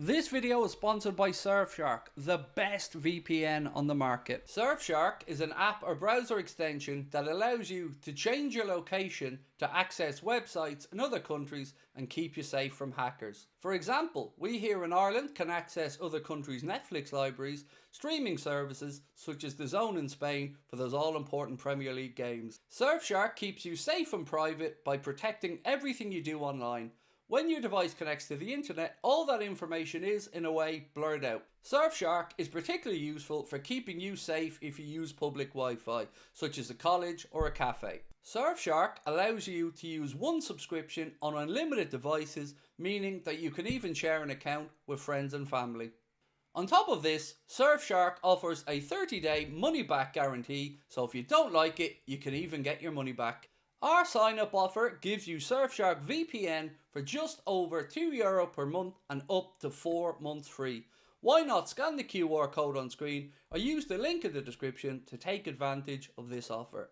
This video is sponsored by Surfshark, the best VPN on the market. Surfshark is an app or browser extension that allows you to change your location to access websites in other countries and keep you safe from hackers. For example, we here in Ireland can access other countries' Netflix libraries, streaming services such as DAZN in Spain for those all-important Premier League games. Surfshark keeps you safe and private by protecting everything you do online. When your device connects to the internet, all that information is, in a way, blurred out. Surfshark is particularly useful for keeping you safe if you use public Wi-Fi, such as a college or a cafe. Surfshark allows you to use one subscription on unlimited devices, meaning that you can even share an account with friends and family. On top of this, Surfshark offers a 30-day money-back guarantee, so if you don't like it, you can even get your money back. Our sign-up offer gives you Surfshark VPN for just over €2 per month and up to 4 months free. Why not scan the QR code on screen or use the link in the description to take advantage of this offer.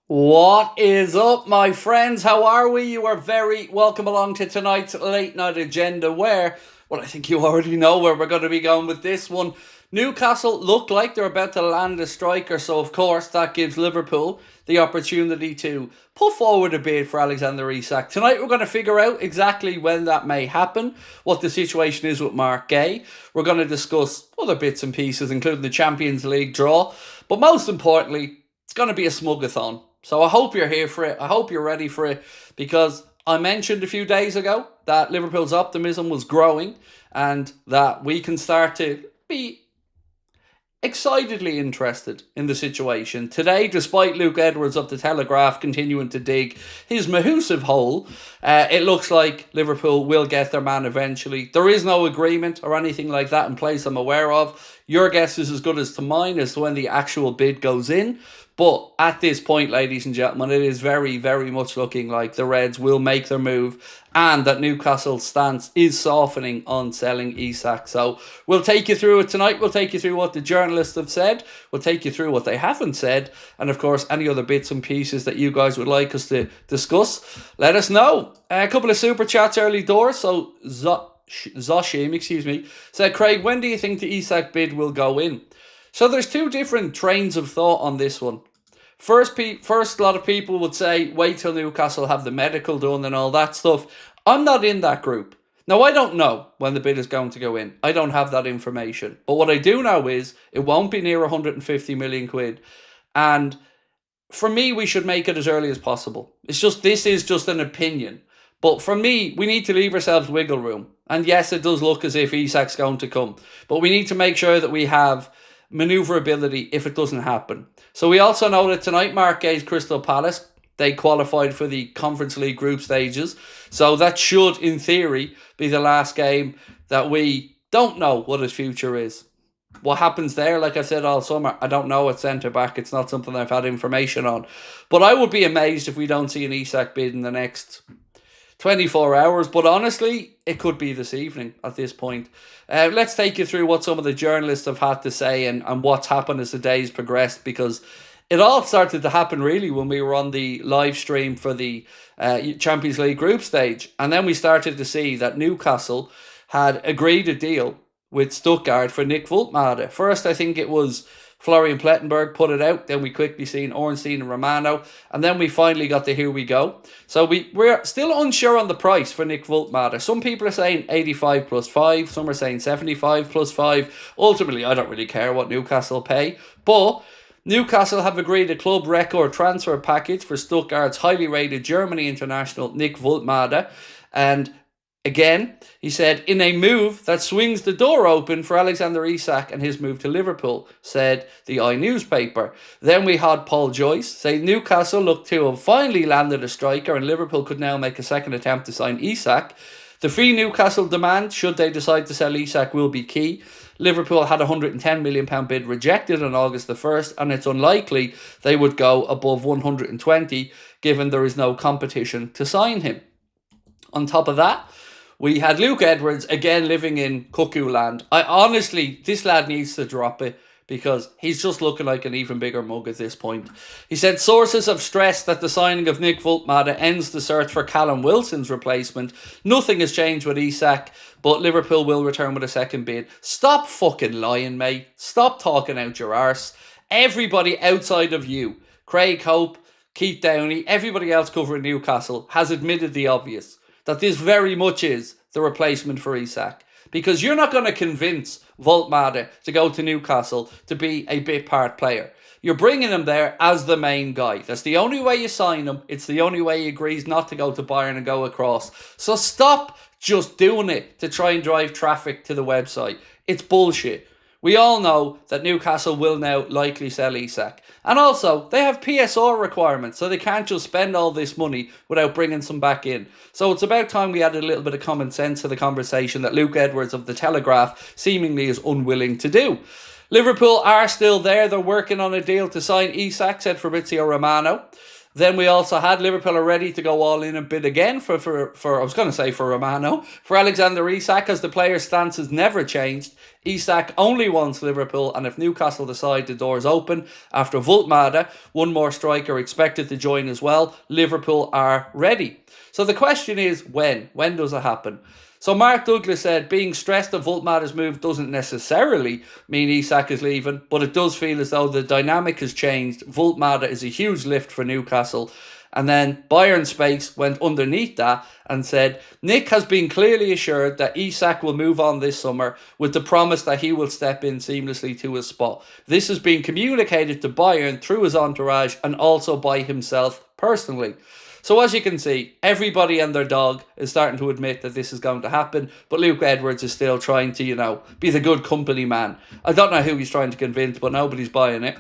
What is up, my friends? How are we? You are very welcome along to tonight's late night agenda where, well, I think you already know where we're going to be going with this one. Newcastle look like they're about to land a striker, so of course that gives Liverpool the opportunity to put forward a bid for Alexander Isak. Tonight we're going to figure out exactly when that may happen, what the situation is with Mark Gay. We're going to discuss other bits and pieces, including the Champions League draw. But most importantly, it's going to be a smugathon. So I hope you're here for it. I hope you're ready for it, because I mentioned a few days ago that Liverpool's optimism was growing and that we can start to be excitedly interested in the situation. Today, despite Luke Edwards of the Telegraph continuing to dig his massive hole, it looks like Liverpool will get their man eventually. There is no agreement or anything like that in place I'm aware of. Your guess is as good as to mine as to when the actual bid goes in. But at this point, ladies and gentlemen, it is very, very much looking like the Reds will make their move and that Newcastle's stance is softening on selling Isak. So we'll take you through it tonight. We'll take you through what the journalists have said. We'll take you through what they haven't said. And of course, any other bits and pieces that you guys would like us to discuss, let us know. A couple of super chats early doors. So Zoshim, said, Craig, when do you think the Isak bid will go in? So there's two different trains of thought on this one. First, a lot of people would say, wait till Newcastle have the medical done and all that stuff. I'm not in that group. Now, I don't know when the bid is going to go in. I don't have that information. But what I do know is it won't be near 150 million quid. And for me, we should make it as early as possible. This is just an opinion. But for me, we need to leave ourselves wiggle room. And yes, it does look as if Isak's going to come. But we need to make sure that we have manoeuvrability if it doesn't happen. So we also know that tonight Mark Gay's Crystal Palace, they qualified for the Conference League group stages. So that should, in theory, be the last game that we don't know what his future is. What happens there, like I said all summer, I don't know at centre-back. It's not something I've had information on. But I would be amazed if we don't see an Isak bid in the next 24 hours, but honestly, it could be this evening at this point. Let's take you through what some of the journalists have had to say and what's happened as the days progressed, because it all started to happen really when we were on the live stream for the Champions League group stage. And then we started to see that Newcastle had agreed a deal with Stuttgart for Nick Vultmade. First, I think it was Florian Plettenberg put it out, then we quickly seen Ornstein and Romano, and then we finally got the here we go. So we're still unsure on the price for Nick Vultmade. Some people are saying 85 plus 5, some are saying 75 plus 5. Ultimately, I don't really care what Newcastle pay, but Newcastle have agreed a club record transfer package for Stuttgart's highly rated Germany international Nick Vultmade, and again, he said, in a move that swings the door open for Alexander Isak and his move to Liverpool, said the newspaper. Then we had Paul Joyce say Newcastle looked to have finally landed a striker and Liverpool could now make a second attempt to sign Isak. The fee Newcastle demand, should they decide to sell Isak, will be key. Liverpool had a £110 million bid rejected on August the 1st, and it's unlikely they would go above 120, given there is no competition to sign him. On top of that, we had Luke Edwards, again living in cuckoo land. This lad needs to drop it, because he's just looking like an even bigger mug at this point. He said sources have stressed that the signing of Nick Vultmade ends the search for Callum Wilson's replacement. Nothing has changed with Isak, but Liverpool will return with a second bid. Stop fucking lying, mate. Stop talking out your arse. Everybody outside of you, Craig Hope, Keith Downey, everybody else covering Newcastle, has admitted the obvious, that this very much is the replacement for Isak. Because you're not going to convince Vultmade to go to Newcastle to be a bit part player. You're bringing him there as the main guy. That's the only way you sign him. It's the only way he agrees not to go to Bayern and go across. So stop just doing it to try and drive traffic to the website. It's bullshit. We all know that Newcastle will now likely sell Isak. And also, they have PSR requirements, so they can't just spend all this money without bringing some back in. So it's about time we added a little bit of common sense to the conversation that Luke Edwards of The Telegraph seemingly is unwilling to do. Liverpool are still there. They're working on a deal to sign Isak, said Fabrizio Romano. Then we also had Liverpool are ready to go all in and bid again for Romano. For Alexander Isak, as the player's stance has never changed. Isak only wants Liverpool, and if Newcastle decide the door's open after Vultmade, one more striker expected to join as well, Liverpool are ready. So the question is when? When does it happen? So Mark Douglas said, being stressed that Vultmade's move doesn't necessarily mean Isak is leaving, but it does feel as though the dynamic has changed. Vultmade is a huge lift for Newcastle. And then Bayern Space went underneath that and said, Nick has been clearly assured that Isak will move on this summer with the promise that he will step in seamlessly to his spot. This has been communicated to Bayern through his entourage and also by himself personally. So as you can see, everybody and their dog is starting to admit that this is going to happen, but Luke Edwards is still trying to, be the good company man. I don't know who he's trying to convince, but nobody's buying it.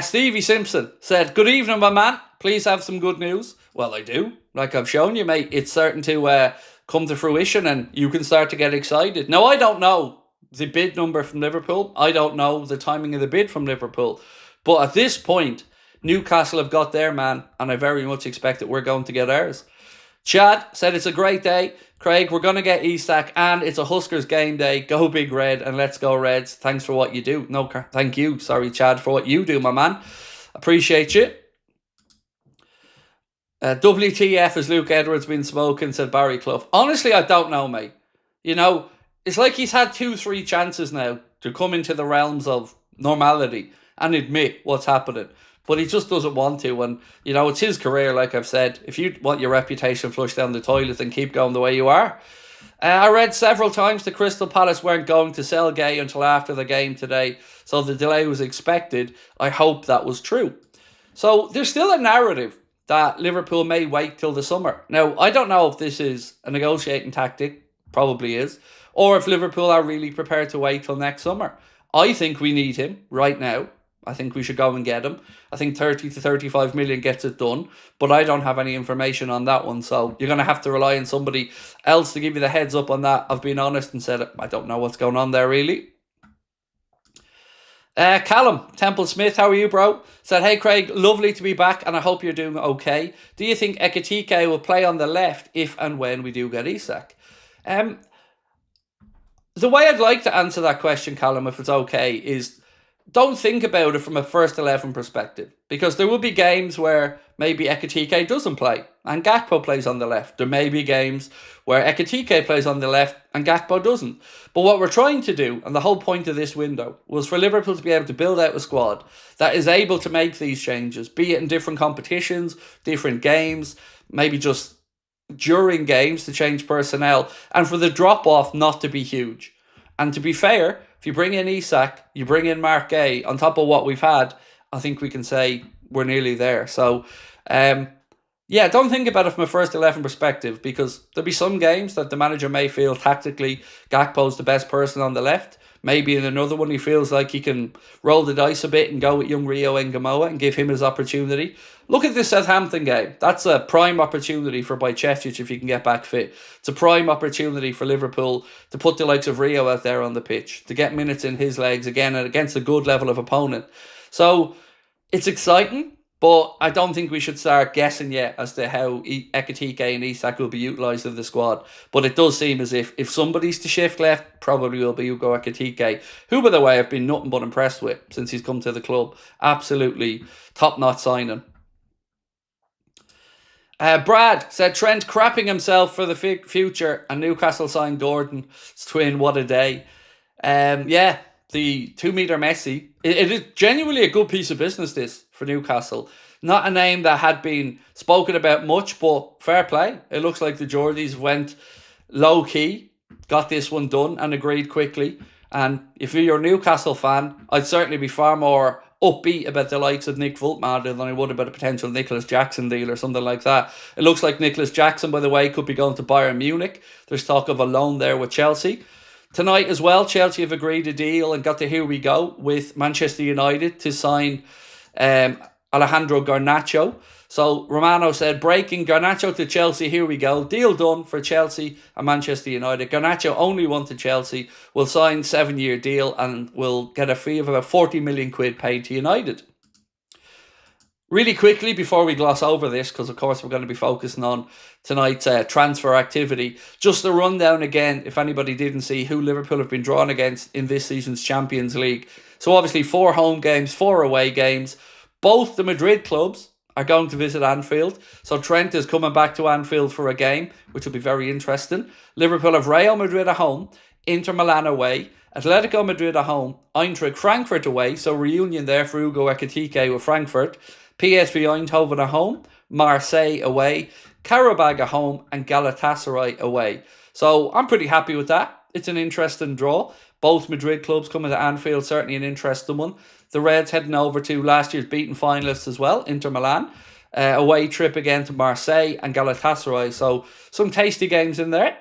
Stevie Simpson said, good evening, my man. Please have some good news. Well, I do. Like I've shown you, mate, it's certain to come to fruition and you can start to get excited. Now, I don't know the bid number from Liverpool. I don't know the timing of the bid from Liverpool. But at this point, Newcastle have got their man, and I very much expect that we're going to get ours. Chad said, it's a great day. Craig, we're going to get Isak, and it's a Huskers game day. Go Big Red, and let's go Reds. Thanks for what you do. No, thank you. Sorry, Chad, for what you do, my man. Appreciate you. WTF has Luke Edwards been smoking, said Barry Clough. Honestly, I don't know, mate. It's like he's had 2-3 chances now to come into the realms of normality and admit what's happening. But he just doesn't want to. And, it's his career, like I've said. If you want your reputation flushed down the toilet, then keep going the way you are. I read several times the Crystal Palace weren't going to sell Gay until after the game today. So the delay was expected. I hope that was true. So there's still a narrative that Liverpool may wait till the summer. Now, I don't know if this is a negotiating tactic. Probably is. Or if Liverpool are really prepared to wait till next summer. I think we need him right now. I think we should go and get him. I think 30 to 35 million gets it done. But I don't have any information on that one. So you're going to have to rely on somebody else to give you the heads up on that. I've been honest and said, I don't know what's going on there really. Callum Temple Smith, how are you, bro? Said, hey Craig, lovely to be back and I hope you're doing okay. Do you think Ekitike will play on the left if and when we do get Isak? The way I'd like to answer that question, Callum, if it's okay, is don't think about it from a first 11 perspective, because there will be games where maybe Ekitike doesn't play and Gakpo plays on the left. There may be games where Ekitike plays on the left and Gakpo doesn't. But what we're trying to do, and the whole point of this window, was for Liverpool to be able to build out a squad that is able to make these changes, be it in different competitions, different games, maybe just during games to change personnel, and for the drop-off not to be huge. And to be fair, if you bring in Isak, you bring in Mark Gay, on top of what we've had, I think we can say we're nearly there. So, don't think about it from a first 11 perspective, because there'll be some games that the manager may feel tactically Gakpo's the best person on the left. Maybe in another one he feels like he can roll the dice a bit and go with young Rio Ngamoa and give him his opportunity. Look at this Southampton game. That's a prime opportunity for Bajcetic if he can get back fit. It's a prime opportunity for Liverpool to put the likes of Rio out there on the pitch, to get minutes in his legs again and against a good level of opponent. So it's exciting, But I don't think we should start guessing yet as to how Ekitike and Isak will be utilised in the squad. But it does seem as if somebody's to shift left, probably will be Hugo Ekitike, who, by the way, I've been nothing but impressed with since he's come to the club. Absolutely top-notch signing. Brad said Trent crapping himself for the future and Newcastle signed Gordon's twin. What a day. Yeah, the 2-meter Messi. It is genuinely a good piece of business, this, for Newcastle. Not a name that had been spoken about much, but fair play. It looks like the Geordies went low-key, got this one done and agreed quickly. And if you're a Newcastle fan, I'd certainly be far more upbeat about the likes of Nick Vultmatter than I would about a potential Nicholas Jackson deal or something like that. It looks like Nicholas Jackson, by the way, could be going to Bayern Munich. There's talk of a loan there with Chelsea. Tonight as well, Chelsea have agreed a deal and got to here we go with Manchester United to sign Alejandro Garnacho. So Romano said, breaking Garnacho to Chelsea, here we go. Deal done for Chelsea and Manchester United. Garnacho only won to Chelsea, will sign 7-year deal and will get a fee of about 40 million quid paid to United. Really quickly, before we gloss over this, because of course we're going to be focusing on tonight's transfer activity, just a rundown again, if anybody didn't see, who Liverpool have been drawn against in this season's Champions League. So obviously 4 home games, 4 away games. Both the Madrid clubs are going to visit Anfield. So Trent is coming back to Anfield for a game, which will be very interesting. Liverpool have Real Madrid at home, Inter Milan away, Atletico Madrid at home, Eintracht Frankfurt away, so reunion there for Hugo Ekitike with Frankfurt, PSV Eindhoven at home, Marseille away, Karabag at home, and Galatasaray away. So I'm pretty happy with that. It's an interesting draw. Both Madrid clubs coming to Anfield, certainly an interesting one. The Reds heading over to last year's beaten finalists as well, Inter Milan. Away trip again to Marseille and Galatasaray. So some tasty games in there.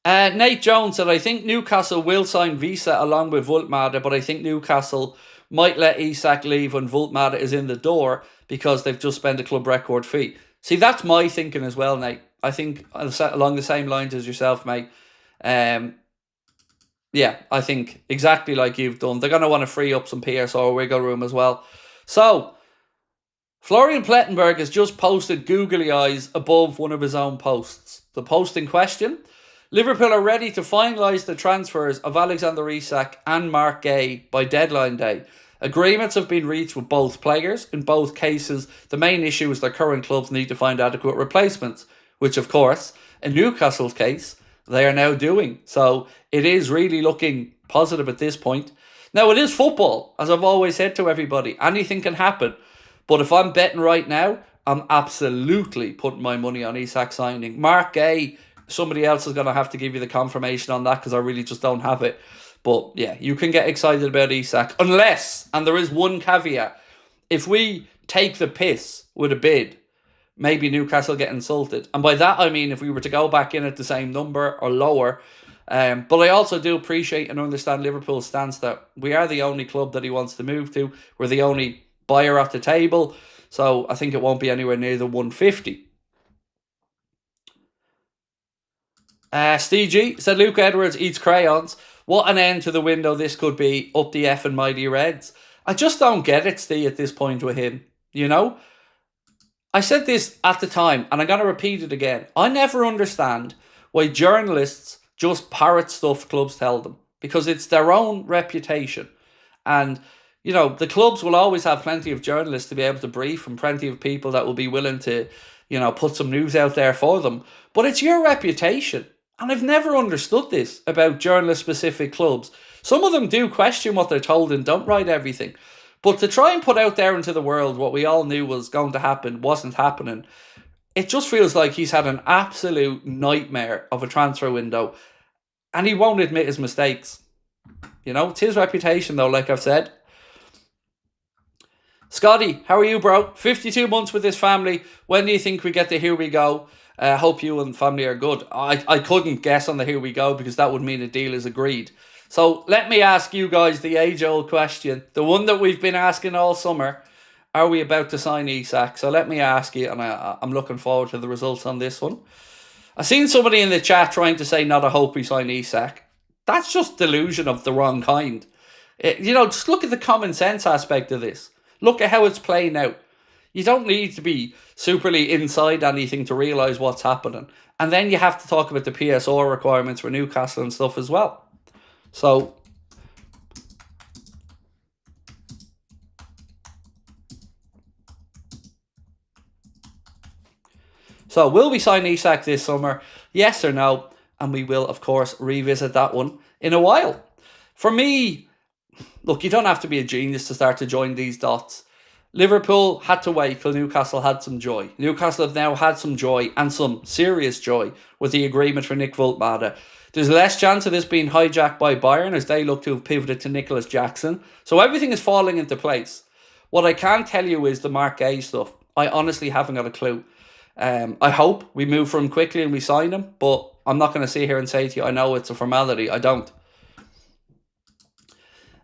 Nate Jones said, I think Newcastle will sign Visa along with Vultmatter, but I think Newcastle might let Isak leave when Vultmatter is in the door because they've just spent a club record fee. See, that's my thinking as well, Nate. I think along the same lines as yourself, mate. Yeah, I think exactly like you've done. They're going to want to free up some PSR wiggle room as well. So, Florian Plettenberg has just posted googly eyes above one of his own posts. The post in question: Liverpool are ready to finalise the transfers of Alexander Isak and Mark Gay by deadline day. Agreements have been reached with both players. In both cases, the main issue is their current clubs need to find adequate replacements, which of course, in Newcastle's case, they are now doing. So it is really looking positive at this point. Now, it is football, as I've always said to everybody. Anything can happen. But if I'm betting right now, I'm absolutely putting my money on Isak signing. Mark Gay, somebody else is going to have to give you the confirmation on that because I really just don't have it. But yeah, you can get excited about Isak. Unless, and there is one caveat, if we take the piss with a bid, maybe Newcastle get insulted. And by that I mean if we were to go back in at the same number or lower. But I also do appreciate and understand Liverpool's stance that we are the only club that he wants to move to. We're the only buyer at the table. So I think it won't be anywhere near the 150. Steve G said Luke Edwards eats crayons. What an end to the window this could be, up the effing mighty Reds. I just don't get it, Steve, at this point with him. You know? I said this at the time, and I'm going to repeat it again. I never understand why journalists just parrot stuff clubs tell them, because it's their own reputation. And, you know, the clubs will always have plenty of journalists to be able to brief and plenty of people that will be willing to, you know, put some news out there for them. But it's your reputation. And I've never understood this about journalist-specific clubs. Some of them do question what they're told and don't write everything. But to try and put out there into the world what we all knew was going to happen wasn't happening. It just feels like he's had an absolute nightmare of a transfer window. And he won't admit his mistakes. You know, it's his reputation though, like I've said. Scotty, how are you, bro? 52 months with this family. When do you think we get the here we go? Hope you and family are good. I couldn't guess on the here we go because that would mean a deal is agreed. So let me ask you guys the age-old question, the one that we've been asking all summer. Are we about to sign Isak? So let me ask you, and I'm looking forward to the results on this one. I've seen somebody in the chat trying to say not a hope we sign Isak. That's just delusion of the wrong kind. You know, just look at the common sense aspect of this. Look at how it's playing out. You don't need to be superly inside anything to realise what's happening. And then you have to talk about the PSR requirements for Newcastle and stuff as well. So will we sign Isak this summer? Yes or no? And we will, of course, revisit that one in a while. For me, look, you don't have to be a genius to start to join these dots. Liverpool had to wait till Newcastle had some joy. Newcastle have now had some joy, and some serious joy, with the agreement for Nick Vultmatter. There's less chance of this being hijacked by Bayern as they look to have pivoted to Nicholas Jackson. So everything is falling into place. What I can tell you is the Mark Gay stuff. I honestly haven't got a clue. I hope we move for him quickly and we sign him, but I'm not going to sit here and say to you, I know it's a formality. I don't.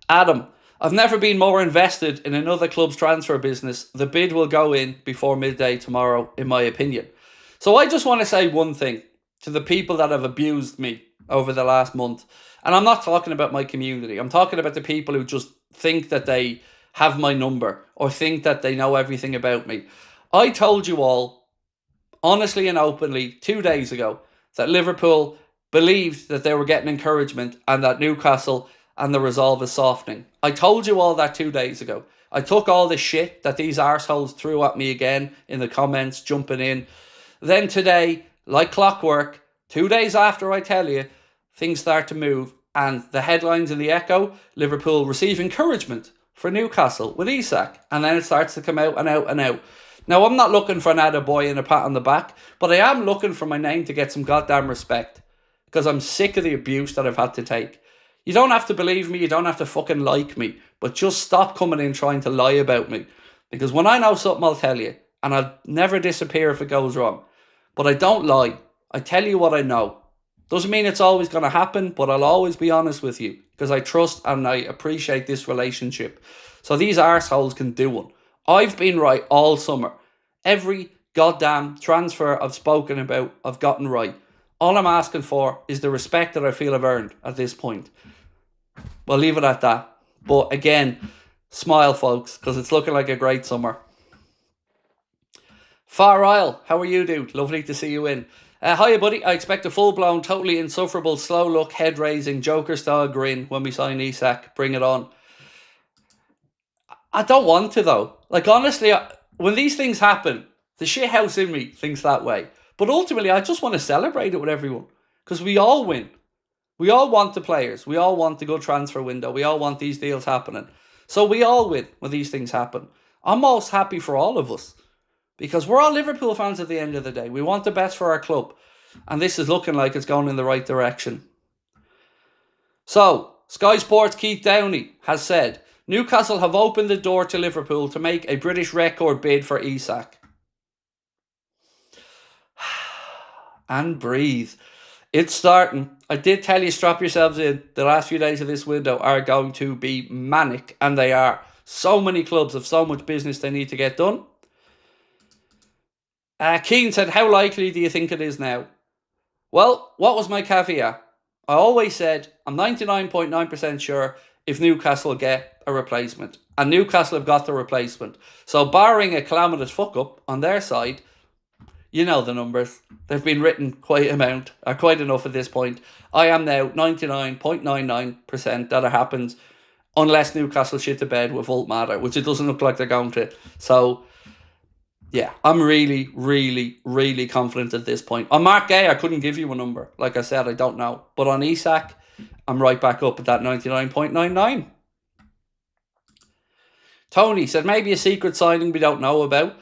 Adam, I've never been more invested in another club's transfer business. The bid will go in before midday tomorrow, in my opinion. So I just want to say one thing to the people that have abused me over the last month. And I'm not talking about my community. I'm talking about the people who just think that they have my number or think that they know everything about me. I told you all, honestly and openly, 2 days ago, that Liverpool believed that they were getting encouragement and that Newcastle and the resolve is softening. I told you all that 2 days ago. I took all the shit that these arseholes threw at me again in the comments, jumping in. Then today, like clockwork, 2 days after I tell you, things start to move. And the headlines in the Echo, Liverpool receive encouragement for Newcastle with Isak. And then it starts to come out and out and out. Now, I'm not looking for an attaboy and a pat on the back, but I am looking for my name to get some goddamn respect. Because I'm sick of the abuse that I've had to take. You don't have to believe me, you don't have to fucking like me, but just stop coming in trying to lie about me. Because when I know something, I'll tell you. And I'll never disappear if it goes wrong. But I don't lie. I tell you what I know. Doesn't mean it's always going to happen, but I'll always be honest with you. Because I trust and I appreciate this relationship. So these arseholes can do one. I've been right all summer. Every goddamn transfer I've spoken about, I've gotten right. All I'm asking for is the respect that I feel I've earned at this point. We'll leave it at that. But again, smile, folks, because it's looking like a great summer. Far Isle, how are you, dude? Lovely to see you in. Hiya, buddy. I expect a full-blown, totally insufferable, slow-look, head-raising, Joker-style grin when we sign Isak. Bring it on. I don't want to, though. Like, honestly, when these things happen, the shithouse in me thinks that way. But ultimately, I just want to celebrate it with everyone. Because we all win. We all want the players. We all want the good transfer window. We all want these deals happening. So we all win when these things happen. I'm most happy for all of us. Because we're all Liverpool fans at the end of the day. We want the best for our club. And this is looking like it's going in the right direction. So, Sky Sports' Keith Downey has said, Newcastle have opened the door to Liverpool to make a British record bid for Isak. And breathe. It's starting. I did tell you, strap yourselves in. The last few days of this window are going to be manic. And they are. So many clubs have so much business they need to get done. Keane said, how likely do you think it is now? Well, what was my caveat? I always said, I'm 99.9% sure if Newcastle get a replacement. And Newcastle have got the replacement. So barring a calamitous fuck-up on their side, you know the numbers. They've been written quite enough at this point. I am now 99.99% that it happens unless Newcastle shit the bed with Vultmatter, which it doesn't look like they're going to. So, yeah, I'm really, really, really confident at this point. On Mark Gay, I couldn't give you a number. Like I said, I don't know. But on Isak, I'm right back up at that 99.99. Tony said, maybe a secret signing we don't know about.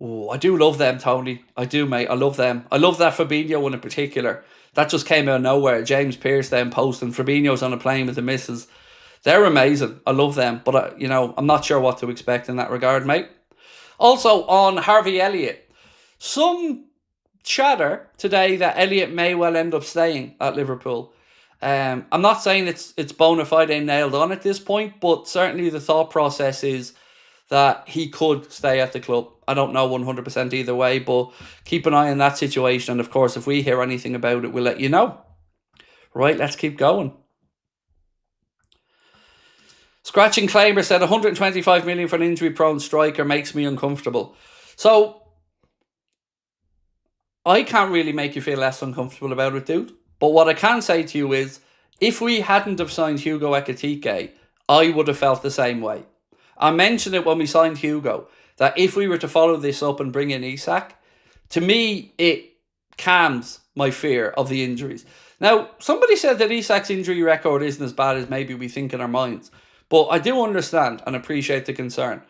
Oh, I do love them, Tony. I do, mate. I love them. I love that Fabinho one in particular. That just came out of nowhere. James Pearce then posting Fabinho's on a plane with the missus. They're amazing. I love them. But, I'm not sure what to expect in that regard, mate. Also, on Harvey Elliott. Some chatter today that Elliott may well end up staying at Liverpool. I'm not saying it's bona fide and nailed on at this point, but certainly the thought process is that he could stay at the club. I don't know 100% either way, but keep an eye on that situation. And of course, if we hear anything about it, we'll let you know. Right, let's keep going. Scratching Claimer said 125 million for an injury-prone striker makes me uncomfortable. So, I can't really make you feel less uncomfortable about it, dude. But what I can say to you is, if we hadn't have signed Hugo Ekitike, I would have felt the same way. I mentioned it when we signed Hugo, that if we were to follow this up and bring in Isak, to me, it calms my fear of the injuries. Now, somebody said that Isak's injury record isn't as bad as maybe we think in our minds. But I do understand and appreciate the concern.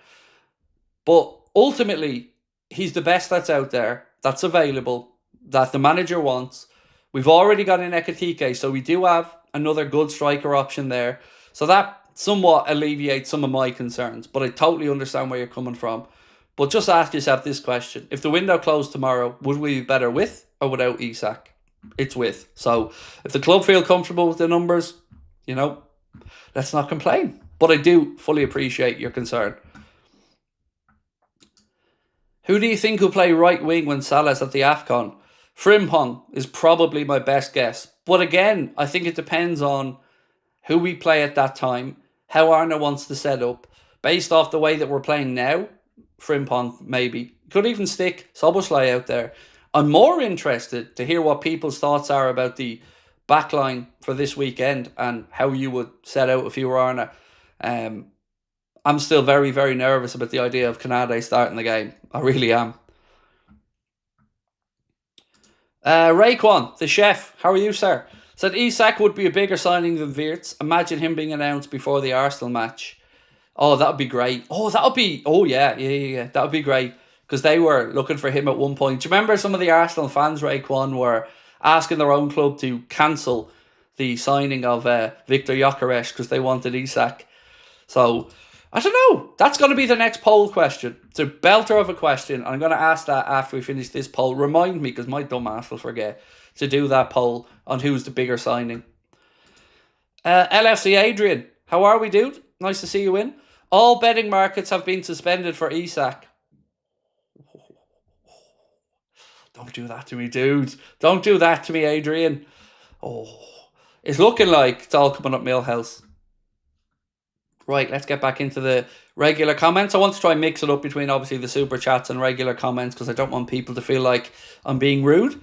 But ultimately, he's the best that's out there, that's available, that the manager wants. We've already got in Ekitike, so we do have another good striker option there. So that somewhat alleviates some of my concerns. But I totally understand where you're coming from. But just ask yourself this question. If the window closed tomorrow, would we be better with or without Isak? It's with. So if the club feel comfortable with the numbers, let's not complain. But I do fully appreciate your concern. Who do you think will play right wing when Salah's at the AFCON? Frimpong is probably my best guess. But again, I think it depends on who we play at that time, how Arna wants to set up. Based off the way that we're playing now, Frimpong maybe. Could even stick Szoboszlai out there. I'm more interested to hear what people's thoughts are about the backline for this weekend and how you would set out if you were Arna. I'm still very, very nervous about the idea of Canade starting the game. I really am. Raekwon, the chef, how are you, sir? Said Isak would be a bigger signing than Wirtz. Imagine him being announced before the Arsenal match. Oh, that would be great. Yeah. That would be great. Because they were looking for him at one point. Do you remember some of the Arsenal fans, Raekwon, were asking their own club to cancel the signing of Viktor Gyökeres because they wanted Isak? So, I don't know. That's going to be the next poll question. It's a belter of a question. I'm going to ask that after we finish this poll. Remind me, because my dumb ass will forget, to do that poll on who's the bigger signing. LFC Adrian, how are we, dude? Nice to see you in. All betting markets have been suspended for Isak. Don't do that to me, dude. Don't do that to me, Adrian. Oh, it's looking like it's all coming up Millhouse. Right, let's get back into the regular comments. I want to try and mix it up between obviously the super chats and regular comments because I don't want people to feel like I'm being rude.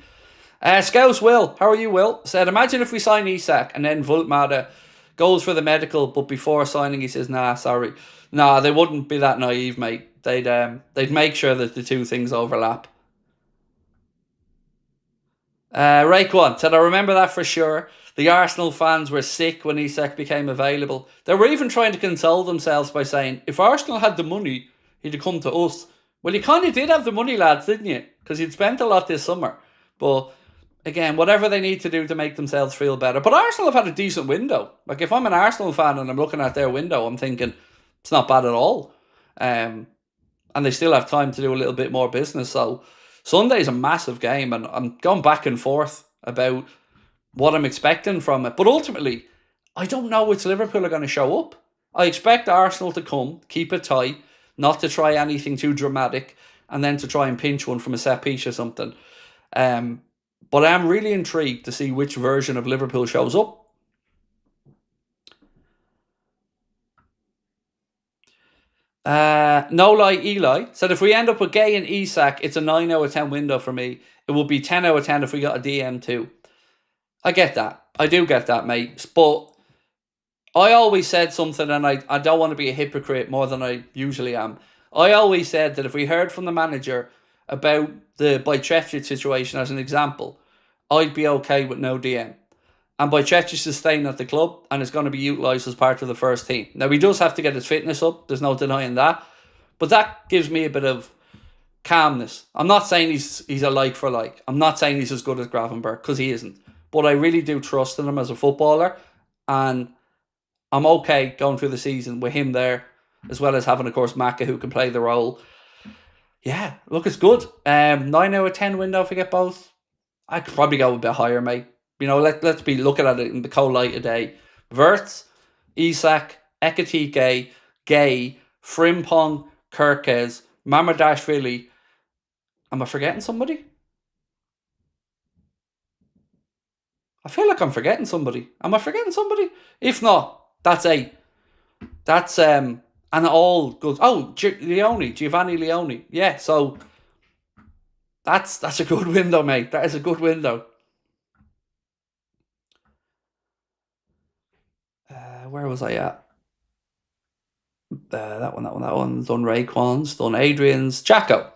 Scouse Will, how are you, Will? Said, imagine if we sign Isak and then Voltmada goes for the medical, but before signing he says, nah, sorry. Nah, they wouldn't be that naive, mate. They'd make sure that the two things overlap. Raekwon said, I remember that for sure. The Arsenal fans were sick when Isak became available. They were even trying to console themselves by saying, if Arsenal had the money, he'd have come to us. Well, you kind of did have the money, lads, didn't you? Because you'd spent a lot this summer. But again, whatever they need to do to make themselves feel better. But Arsenal have had a decent window. Like, if I'm an Arsenal fan and I'm looking at their window, I'm thinking, it's not bad at all. And they still have time to do a little bit more business. So Sunday's a massive game, and I'm going back and forth about what I'm expecting from it. But ultimately, I don't know which Liverpool are going to show up. I expect Arsenal to come, keep it tight, not to try anything too dramatic, and then to try and pinch one from a set piece or something. But I am really intrigued to see which version of Liverpool shows up. No Lie Eli said, if we end up with Gay and Isak, it's a 9 out of 10 window for me. It would be 10 out of 10 if we got a DM too. I get that. I do get that, mate. But I always said something, and I don't want to be a hypocrite more than I usually am. I always said that if we heard from the manager about the Bajcetic situation as an example, I'd be okay with no DM. And Bajcetic is staying at the club and is going to be utilised as part of the first team. Now, he does have to get his fitness up. There's no denying that. But that gives me a bit of calmness. I'm not saying he's a like for like. I'm not saying he's as good as Gravenberch, because he isn't. But I really do trust in him as a footballer. And I'm okay going through the season with him there, as well as having, of course, Maka, who can play the role. Yeah, look, it's good. 9 out of 10 window if we get both. I could probably go a bit higher, mate. Let's be looking at it in the cold light of day. Wirtz, Isak, Ekitike, Gay, Frimpong, Kirkes, Mamardashvili. Am I forgetting somebody? I feel like I'm forgetting somebody. Am I forgetting somebody? If not, that's 8. That's and all good. Oh, Giovanni Leone. Yeah, so that's a good window, mate. That is a good window. Where was I at? That one. Done Raekwon's, done Adrian's, Jacko.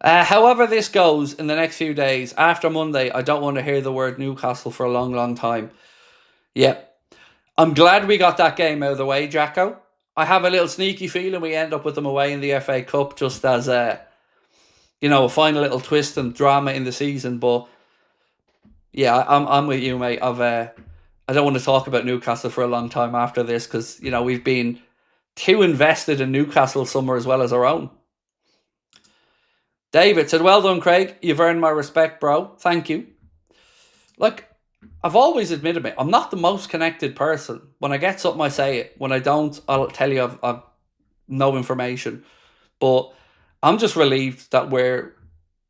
However this goes in the next few days, after Monday, I don't want to hear the word Newcastle for a long, long time. Yep. I'm glad we got that game out of the way, Jacko. I have a little sneaky feeling we end up with them away in the FA Cup just as a final little twist and drama in the season. But yeah, I'm with you, mate. I don't want to talk about Newcastle for a long time after this because we've been too invested in Newcastle summer as well as our own. David said, "Well done, Craig. You've earned my respect, bro. Thank you." Like, I've always admitted it. I'm not the most connected person. When I get something, I say it. When I don't, I'll tell you I've no information. But I'm just relieved that we're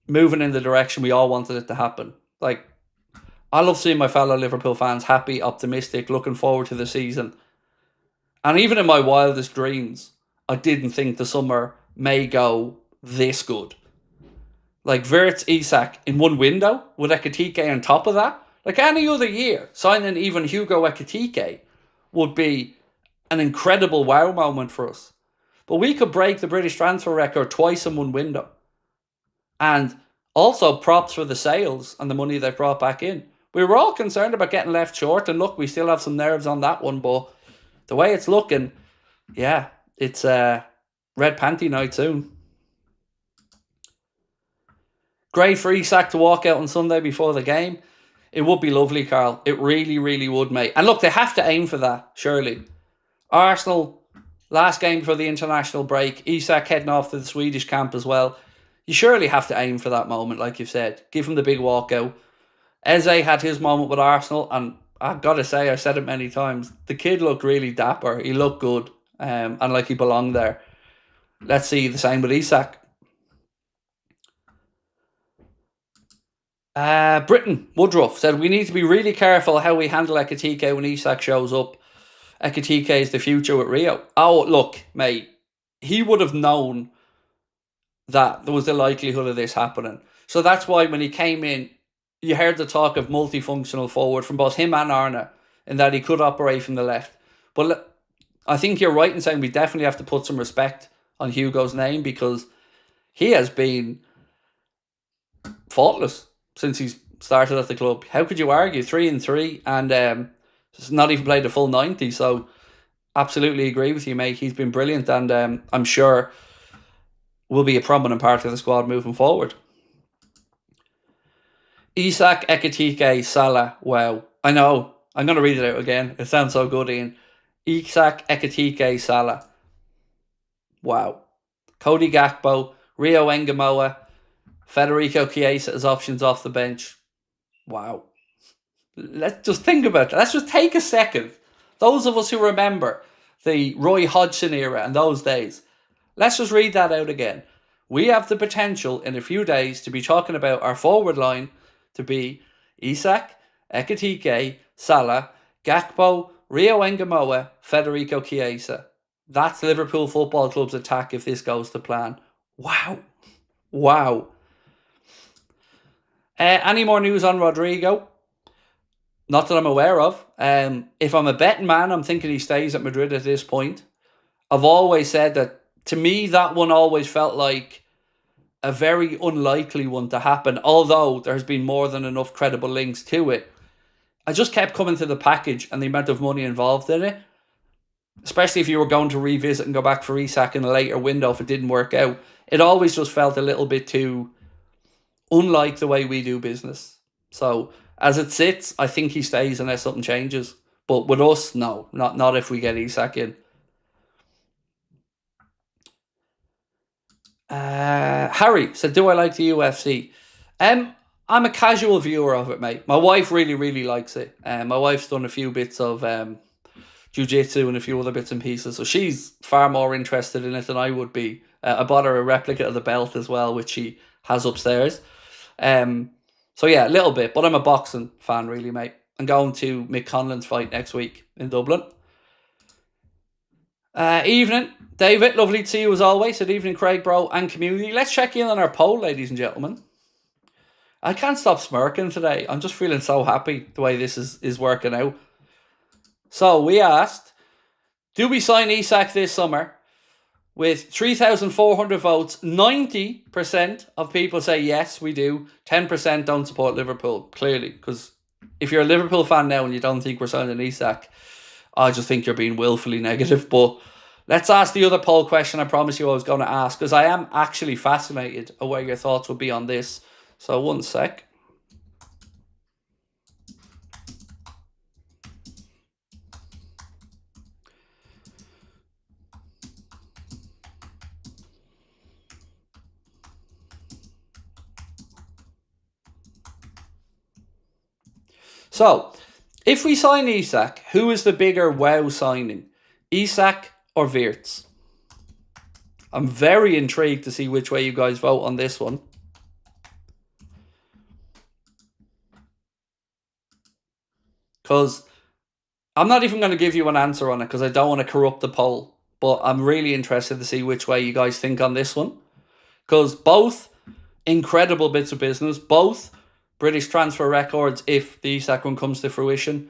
moving in the direction we all wanted it to happen. Like, I love seeing my fellow Liverpool fans happy, optimistic, looking forward to the season. And even in my wildest dreams, I didn't think the summer may go this good. Like Wirtz, Isak in one window with Ekitike on top of that. Like any other year, signing even Hugo Ekitike would be an incredible wow moment for us. But we could break the British transfer record twice in one window. And also props for the sales and the money they brought back in. We were all concerned about getting left short, and look, we still have some nerves on that one, but the way it's looking, yeah, it's red panty night soon. Great for Isak to walk out on Sunday before the game. It would be lovely, Carl. It really, really would, mate. And look, they have to aim for that, surely. Arsenal, last game before the international break. Isak heading off to the Swedish camp as well. You surely have to aim for that moment, like you've said. Give him the big walkout. Eze had his moment with Arsenal, and I've got to say, I've said it many times, the kid looked really dapper. He looked good, and like he belonged there. Let's see the same with Isak. Britain, Woodruff said, "We need to be really careful how we handle Ekitike when Isak shows up. Ekitike is the future with Rio." Oh, look, mate. He would have known that there was the likelihood of this happening. So that's why when he came in, you heard the talk of multifunctional forward from both him and Arna, in that he could operate from the left. But I think you're right in saying we definitely have to put some respect on Hugo's name, because he has been faultless since he's started at the club. How could you argue? 3-3 and just not even played the full 90. So absolutely agree with you, mate. He's been brilliant, and I'm sure will be a prominent part of the squad moving forward. Isak, Ekitike, Salah. Wow. I know. I'm going to read it out again. It sounds so good, Ian. Isak, Ekitike, Salah. Wow. Cody Gakpo, Rio Engamoa, Federico Chiesa as options off the bench. Wow. Let's just think about that. Let's just take a second. Those of us who remember the Roy Hodgson era and those days, let's just read that out again. We have the potential in a few days to be talking about our forward line to be Isak, Ekitike, Salah, Gakpo, Rio Engamoa, Federico Chiesa. That's Liverpool Football Club's attack if this goes to plan. Wow. Wow. Any more news on Rodrigo? Not that I'm aware of. If I'm a betting man, I'm thinking he stays at Madrid at this point. I've always said that, to me, that one always felt like a very unlikely one to happen, although there's been more than enough credible links to it. I just kept coming to the package and the amount of money involved in it, especially if you were going to revisit and go back for Isak in a later window if it didn't work out. It always just felt a little bit too unlike the way we do business. So as it sits, I think he stays unless something changes. But with us, no, not if we get Isak in. Harry said, "Do I like the UFC?" I'm a casual viewer of it, mate. My wife really, really likes it. My wife's done a few bits of jiu-jitsu and a few other bits and pieces, so she's far more interested in it than I would be. I bought her a replica of the belt as well, which she has upstairs. So yeah, a little bit, but I'm a boxing fan, really, mate. I'm going to Mick Conlan's fight next week in Dublin. Evening, David. Lovely to see you as always. Good evening, Craig, bro, and community. Let's check in on our poll, ladies and gentlemen. I can't stop smirking today. I'm just feeling so happy the way this is working out. So we asked, do we sign Isak this summer? With 3,400 votes, 90% of people say yes, we do. 10% don't support Liverpool, clearly. Because if you're a Liverpool fan now and you don't think we're signing Isak, I just think you're being willfully negative. But let's ask the other poll question I promised you I was going to ask, because I am actually fascinated of where your thoughts would be on this. So one sec. So, if we sign Isak, who is the bigger wow signing? Isak or Wirtz? I'm very intrigued to see which way you guys vote on this one. Because I'm not even going to give you an answer on it because I don't want to corrupt the poll. But I'm really interested to see which way you guys think on this one. Because both incredible bits of business, both British transfer records if the Isak one comes to fruition.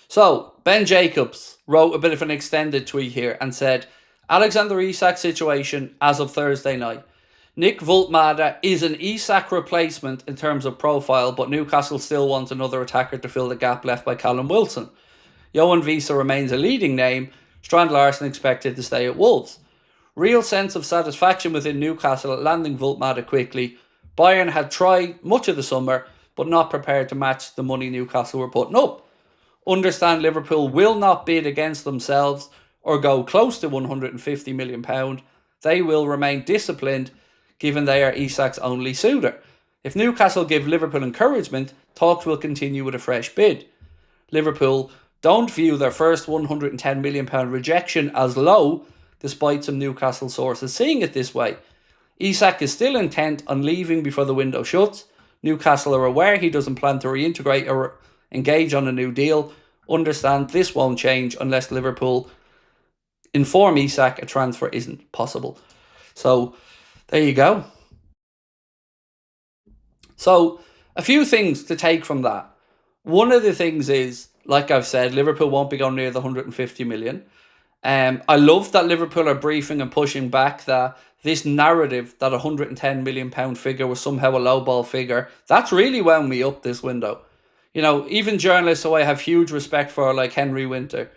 So, Ben Jacobs wrote a bit of an extended tweet here and said, Alexander Isak situation as of Thursday night. Nick Vultmada is an Isak replacement in terms of profile, but Newcastle still want another attacker to fill the gap left by Callum Wilson. Johan Visa remains a leading name, Strand Larsen expected to stay at Wolves. Real sense of satisfaction within Newcastle at landing Vultmada quickly. Bayern had tried much of the summer, but not prepared to match the money Newcastle were putting up. Understand Liverpool will not bid against themselves or go close to £150 million. They will remain disciplined, given they are Isak's only suitor. If Newcastle give Liverpool encouragement, talks will continue with a fresh bid. Liverpool don't view their first £110 million rejection as low, despite some Newcastle sources seeing it this way. Isak is still intent on leaving before the window shuts. Newcastle are aware he doesn't plan to reintegrate or engage on a new deal. Understand this won't change unless Liverpool inform Isak a transfer isn't possible. So, there you go. So, a few things to take from that. One of the things is, like I've said, Liverpool won't be going near the 150 million. I love that Liverpool are briefing and pushing back that this narrative that £110 million figure was somehow a lowball figure. That's really wound me up this window. You know, even journalists who I have huge respect for, like Henry Winter,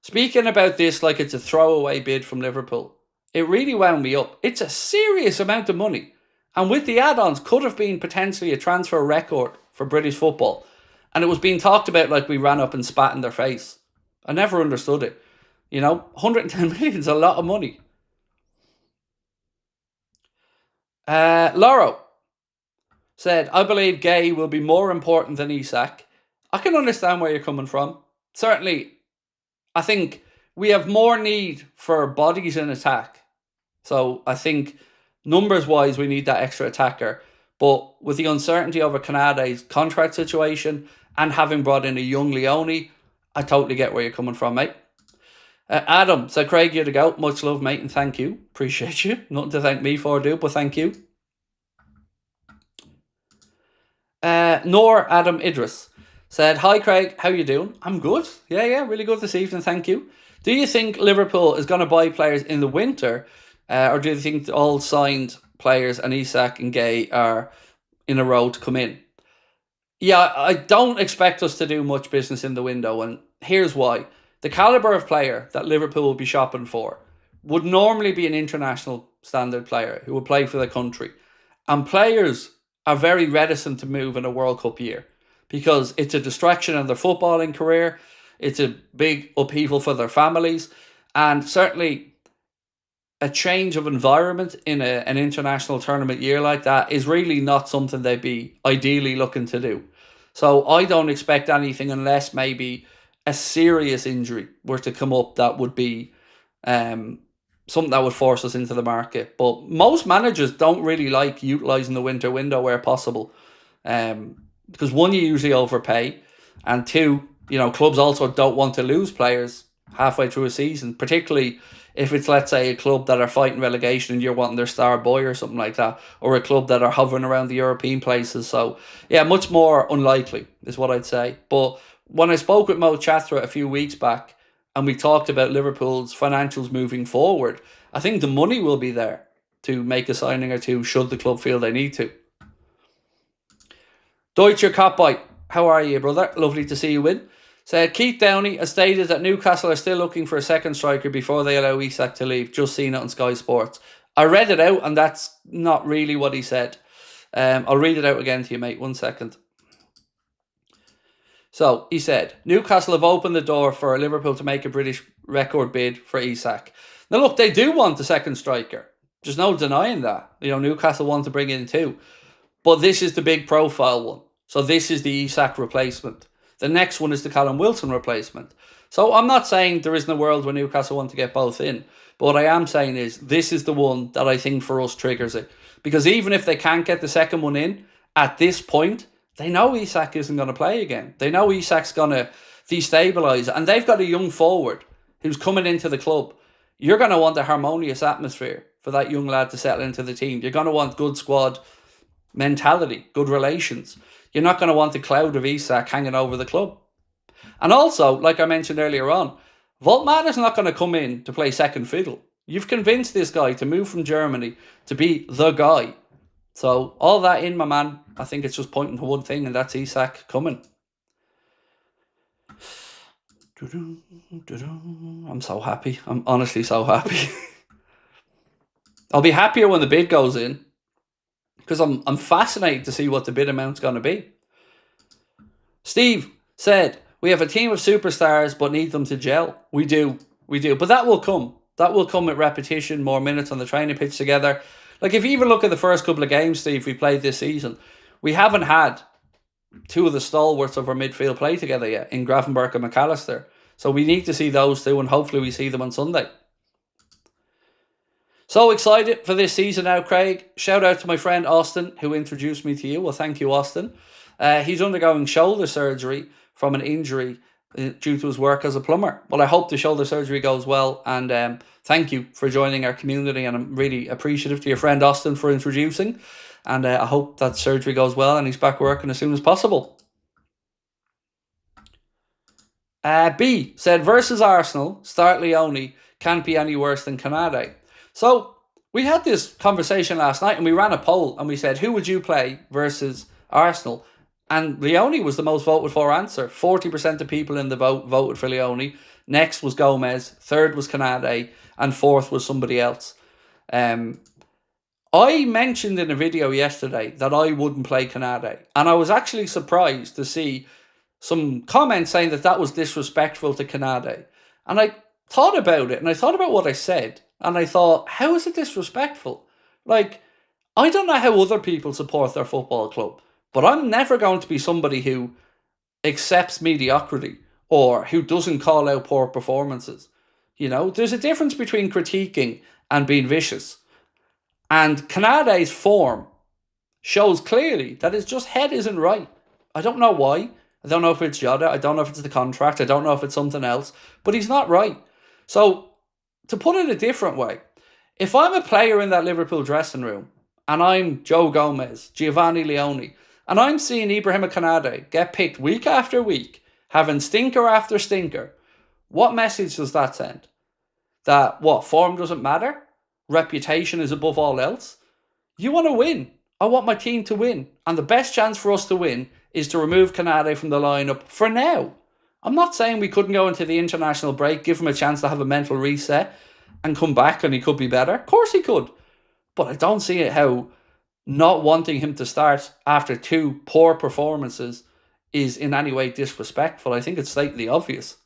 speaking about this like it's a throwaway bid from Liverpool. It really wound me up. It's a serious amount of money. And with the add-ons, could have been potentially a transfer record for British football. And it was being talked about like we ran up and spat in their face. I never understood it. You know, 110 million is a lot of money. Lauro said, I believe Gay will be more important than Isak. I can understand where you're coming from. Certainly, I think we have more need for bodies in attack. So I think numbers-wise, we need that extra attacker. But with the uncertainty over Canade's contract situation and having brought in a young Leone, I totally get where you're coming from, mate. Adam said, Craig, you're the goat. Much love, mate, and thank you. Appreciate you. Nothing to thank me for, dude, but thank you. Nor Adam Idris said, hi, Craig, how you doing? I'm good. Yeah, really good this evening, thank you. Do you think Liverpool is going to buy players in the winter, or do you think all signed players and Isak and Gay are in a row to come in? Yeah, I don't expect us to do much business in the window, and here's why. The calibre of player that Liverpool will be shopping for would normally be an international standard player who would play for the country. And players are very reticent to move in a World Cup year because it's a distraction in their footballing career. It's a big upheaval for their families. And certainly a change of environment in an international tournament year like that is really not something they'd be ideally looking to do. So I don't expect anything unless maybe a serious injury were to come up that would be something that would force us into the market. But most managers don't really like utilising the winter window where possible. Because one, you usually overpay, and two, clubs also don't want to lose players halfway through a season, particularly if it's, let's say, a club that are fighting relegation and you're wanting their star boy or something like that, or a club that are hovering around the European places. So, yeah, much more unlikely is what I'd say. But when I spoke with Mo Chatra a few weeks back and we talked about Liverpool's financials moving forward, I think the money will be there to make a signing or two should the club feel they need to. Deutscher Copbite, how are you, brother? Lovely to see you in. Said Keith Downey has stated that Newcastle are still looking for a second striker before they allow Isak to leave. Just seen it on Sky Sports. I read it out and that's not really what he said. I'll read it out again to you, mate. 1 second. So, he said, Newcastle have opened the door for Liverpool to make a British record bid for Isak. Now, look, they do want a second striker. There's no denying that. Newcastle want to bring in two. But this is the big profile one. So, this is the Isak replacement. The next one is the Callum Wilson replacement. So I'm not saying there isn't a world where Newcastle want to get both in. But what I am saying is this is the one that I think for us triggers it. Because even if they can't get the second one in, at this point, they know Isak isn't going to play again. They know Isak's going to destabilise. And they've got a young forward who's coming into the club. You're going to want a harmonious atmosphere for that young lad to settle into the team. You're going to want good squad mentality, good relations. You're not going to want the cloud of Isak hanging over the club. And also, like I mentioned earlier on, Voltman is not going to come in to play second fiddle. You've convinced this guy to move from Germany to be the guy. So all that in, my man, I think it's just pointing to one thing, and that's Isak coming. I'm so happy. I'm honestly so happy. I'll be happier when the bid goes in, because I'm fascinated to see what the bid amount's going to be. Steve said, we have a team of superstars but need them to gel. We do. But that will come. That will come with repetition, more minutes on the training pitch together. Like, if you even look at the first couple of games, Steve, we played this season, we haven't had two of the stalwarts of our midfield play together yet, in Gravenberch and McAllister. So we need to see those two, and hopefully we see them on Sunday. So excited for this season now, Craig. Shout out to my friend Austin, who introduced me to you. Well, thank you, Austin. He's undergoing shoulder surgery from an injury due to his work as a plumber. Well, I hope the shoulder surgery goes well, and thank you for joining our community, and I'm really appreciative to your friend Austin for introducing, and I hope that surgery goes well and he's back working as soon as possible. B said, versus Arsenal, start Leone, can't be any worse than Canade. So, we had this conversation last night and we ran a poll and we said, who would you play versus Arsenal? And Leone was the most voted for answer. 40% of people in the vote voted for Leone. Next was Gomez. Third was Canade. And fourth was somebody else. I mentioned in a video yesterday that I wouldn't play Canade. And I was actually surprised to see some comments saying that that was disrespectful to Canade. And I thought about it and I thought about what I said. And I thought, how is it disrespectful? Like, I don't know how other people support their football club, but I'm never going to be somebody who accepts mediocrity or who doesn't call out poor performances. There's a difference between critiquing and being vicious. And Canade's form shows clearly that his just head isn't right. I don't know why. I don't know if it's Jota. I don't know if it's the contract. I don't know if it's something else. But he's not right. So, to put it a different way, if I'm a player in that Liverpool dressing room and I'm Joe Gomez, Giovanni Leone, and I'm seeing Ibrahima Canade get picked week after week, having stinker after stinker, what message does that send? That, form doesn't matter? Reputation is above all else? You want to win. I want my team to win. And the best chance for us to win is to remove Canade from the lineup for now. I'm not saying we couldn't go into the international break, give him a chance to have a mental reset and come back and he could be better. Of course he could. But I don't see how not wanting him to start after two poor performances is in any way disrespectful. I think it's slightly obvious.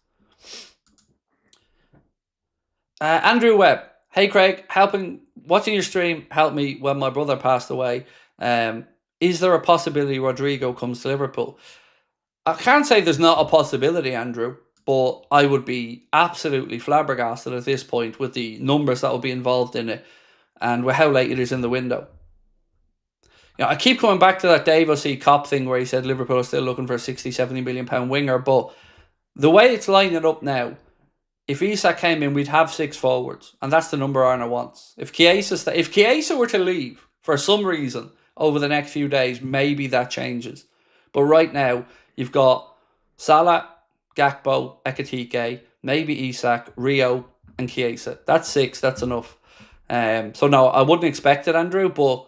Andrew Webb. Hey Craig, watching your stream helped me when my brother passed away. Is there a possibility Rodrigo comes to Liverpool? I can't say there's not a possibility, Andrew, but I would be absolutely flabbergasted at this point with the numbers that will be involved in it and with how late it is in the window. I keep coming back to that Dave O.C. Cop thing where he said Liverpool are still looking for a 60, 70 million pound winger, but the way it's lining up now, if Isak came in, we'd have 6 forwards, and that's the number Arna wants. If Chiesa were to leave for some reason over the next few days, maybe that changes. But right now, you've got Salah, Gakpo, Ekitike, maybe Isak, Rio, and Chiesa. That's 6. That's enough. So no, I wouldn't expect it, Andrew, but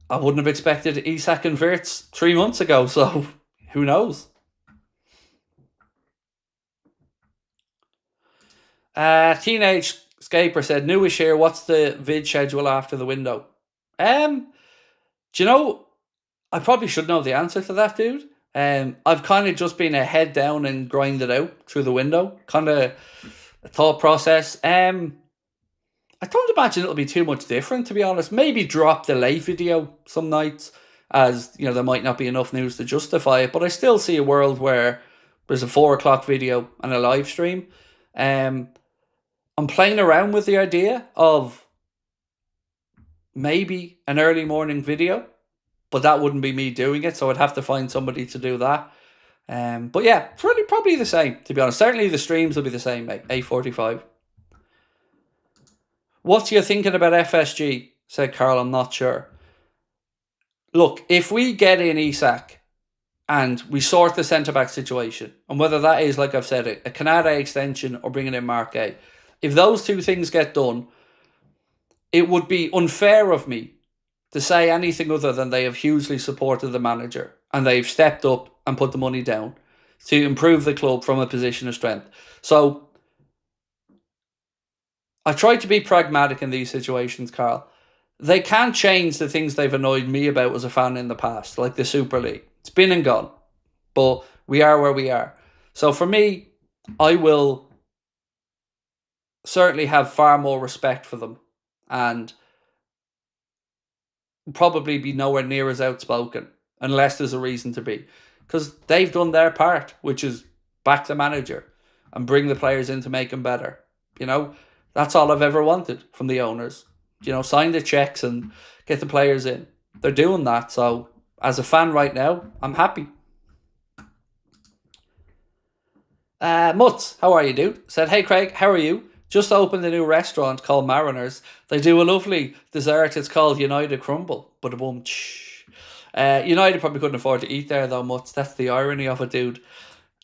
I wouldn't have expected Isak and Wirtz 3 months ago. So who knows? Teenage Scaper said, newish here, what's the vid schedule after the window? Do you know, I probably should know the answer to that, dude. I've kind of just been a head down and grind it out through the window. Kind of a thought process. I don't imagine it'll be too much different, to be honest. Maybe drop the late video some nights, as you know, there might not be enough news to justify it. But I still see a world where there's a 4 o'clock video and a live stream. I'm playing around with the idea of maybe an early morning video, but that wouldn't be me doing it, so I'd have to find somebody to do that. But yeah, probably the same, to be honest. Certainly the streams will be the same, mate. 8:45. What's you thinking about FSG? Said Carl, I'm not sure. Look, if we get in Isak and we sort the centre-back situation, and whether that is, like I've said, a Canada extension or bringing in Mark A, if those 2 things get done, it would be unfair of me to say anything other than they have hugely supported the manager and they've stepped up and put the money down to improve the club from a position of strength. So I try to be pragmatic in these situations, Carl. They can't change the things they've annoyed me about as a fan in the past, like the Super League. It's been and gone, but we are where we are. So for me, I will certainly have far more respect for them and probably be nowhere near as outspoken unless there's a reason to be, because they've done their part, which is back the manager and bring the players in to make them better. You know, that's all I've ever wanted from the owners. You know, sign the checks and get the players in. They're doing that. So as a fan right now, I'm happy. Mutz, how are you, dude? Said, hey Craig, how are you? Just opened a new restaurant called Mariners. They do a lovely dessert. It's called United Crumble. But United probably couldn't afford to eat there though, Mutz. That's the irony of it, dude.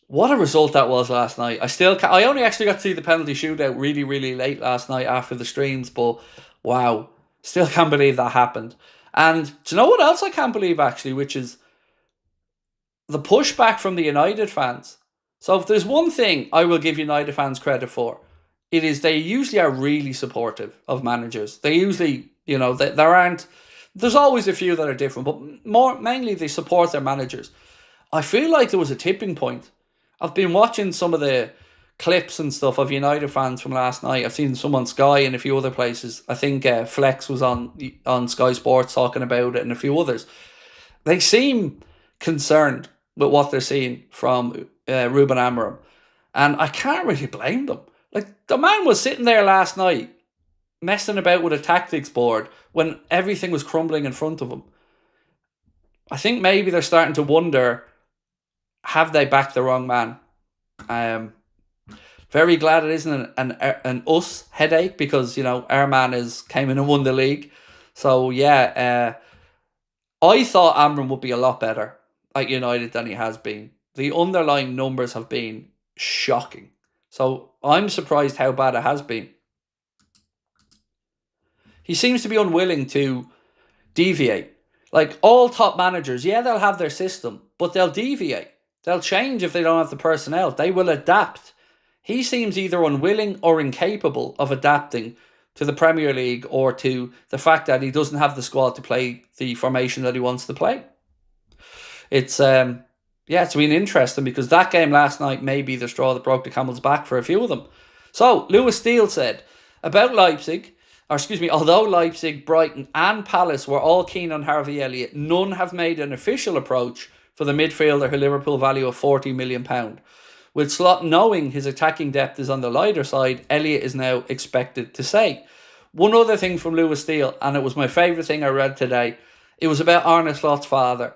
What a result that was last night. I only actually got to see the penalty shootout really, really late last night after the streams, but wow, still can't believe that happened. And do you know what else I can't believe, actually, which is the pushback from the United fans. So if there's one thing I will give United fans credit for, it is they usually are really supportive of managers. They usually, you know, there's always a few that are different, but mainly they support their managers. I feel like there was a tipping point. I've been watching some of the clips and stuff of United fans from last night. I've seen some on Sky and a few other places. I think Flex was on Sky Sports talking about it and a few others. They seem concerned with what they're seeing from Ruben Amorim. And I can't really blame them. Like, the man was sitting there last night messing about with a tactics board when everything was crumbling in front of him. I think maybe they're starting to wonder, have they backed the wrong man? Very glad it isn't an us headache, because, you know, our man came in and won the league. So, yeah, I thought Amram would be a lot better at United than he has been. The underlying numbers have been shocking. So, I'm surprised how bad it has been. He seems to be unwilling to deviate. Like, all top managers, yeah, they'll have their system, but they'll deviate. They'll change if they don't have the personnel. They will adapt. He seems either unwilling or incapable of adapting to the Premier League or to the fact that he doesn't have the squad to play the formation that he wants to play. It's been interesting, because that game last night may be the straw that broke the camel's back for a few of them. So, Lewis Steele said, about Leipzig, although Leipzig, Brighton and Palace were all keen on Harvey Elliott, none have made an official approach for the midfielder who Liverpool value of £40 million. With Slot knowing his attacking depth is on the lighter side, Elliott is now expected to say. One other thing from Lewis Steele, and it was my favourite thing I read today, it was about Arne Slot's father.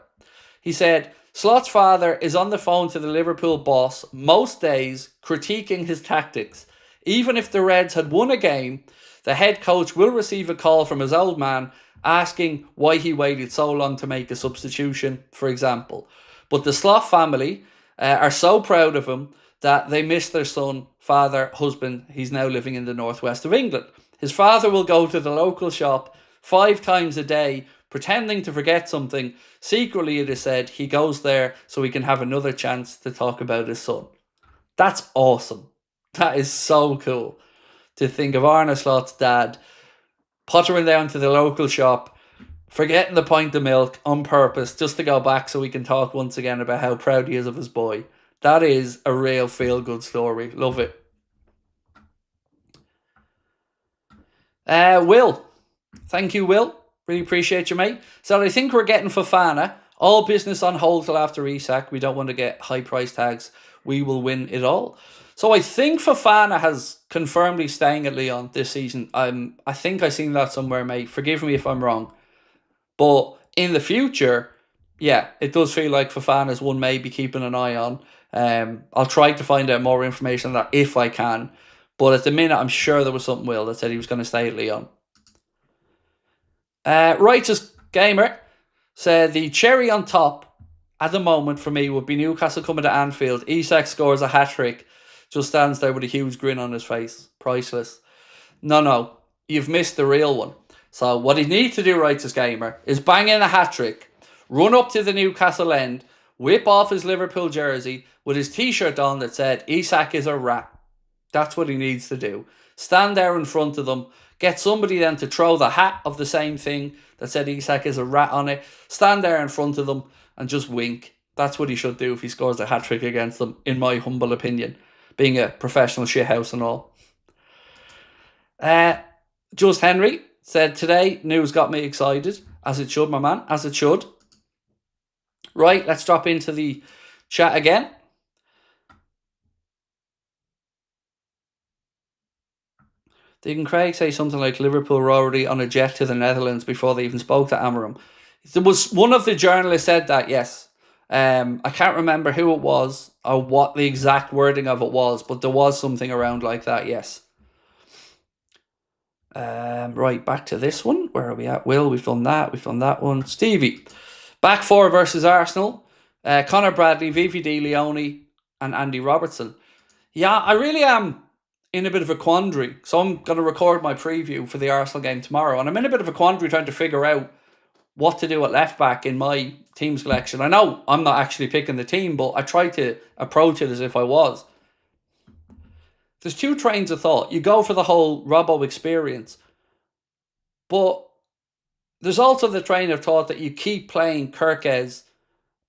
He said, Slot's father is on the phone to the Liverpool boss most days, critiquing his tactics. Even if the Reds had won a game, the head coach will receive a call from his old man asking why he waited so long to make a substitution, for example. But the Slot family are so proud of him that they miss their son, father, husband. He's now living in the northwest of England. His father will go to the local shop 5 times a day, pretending to forget something. Secretly, it is said, he goes there so he can have another chance to talk about his son. That's awesome. That is so cool to think of Arne Slot's dad pottering down to the local shop, forgetting the pint of milk on purpose just to go back so we can talk once again about how proud he is of his boy. That is a real feel-good story. Love it. Will. Thank you, Will. Really appreciate you, mate. So I think we're getting Fofana. All business on hold till after Isak. We don't want to get high price tags. We will win it all. So I think Fofana has confirmed he's staying at Lyon this season. I think I've seen that somewhere, mate. Forgive me if I'm wrong. But in the future, yeah, it does feel like Fofana's one maybe keeping an eye on. I'll try to find out more information on that if I can. But at the minute, I'm sure there was something, Will, that said he was going to stay at Lyon. Righteous Gamer said the cherry on top at the moment for me would be Newcastle coming to Anfield. Isak scores a hat-trick. Just stands there with a huge grin on his face. Priceless. No. You've missed the real one. So what he needs to do, Righteous Gamer, is bang in a hat-trick. Run up to the Newcastle end. Whip off his Liverpool jersey with his t-shirt on that said, Isak is a rat. That's what he needs to do. Stand there in front of them. Get somebody then to throw the hat of the same thing that said Isak is a rat on it. Stand there in front of them and just wink. That's what he should do if he scores a hat-trick against them, in my humble opinion. Being a professional shithouse and all. Just Henry said, today news got me excited. As it should, my man. As it should. Right, let's drop into the chat again. Didn't Craig say something like Liverpool were already on a jet to the Netherlands before they even spoke to Amarim? There was one of the journalists said that, yes. I can't remember who it was or what the exact wording of it was, but there was something around like that, yes. Right, back to this one. Where are we at? Will, we've done that. We've done that one. Stevie. Back 4 versus Arsenal. Connor Bradley, VVD, Leone, and Andy Robertson. Yeah, I really am in a bit of a quandary. So I'm going to record my preview for the Arsenal game tomorrow. And I'm in a bit of a quandary trying to figure out what to do at left back in my team selection. I know I'm not actually picking the team, but I try to approach it as if I was. There's 2 trains of thought. You go for the whole Robbo experience. But there's also the train of thought that you keep playing Kirkes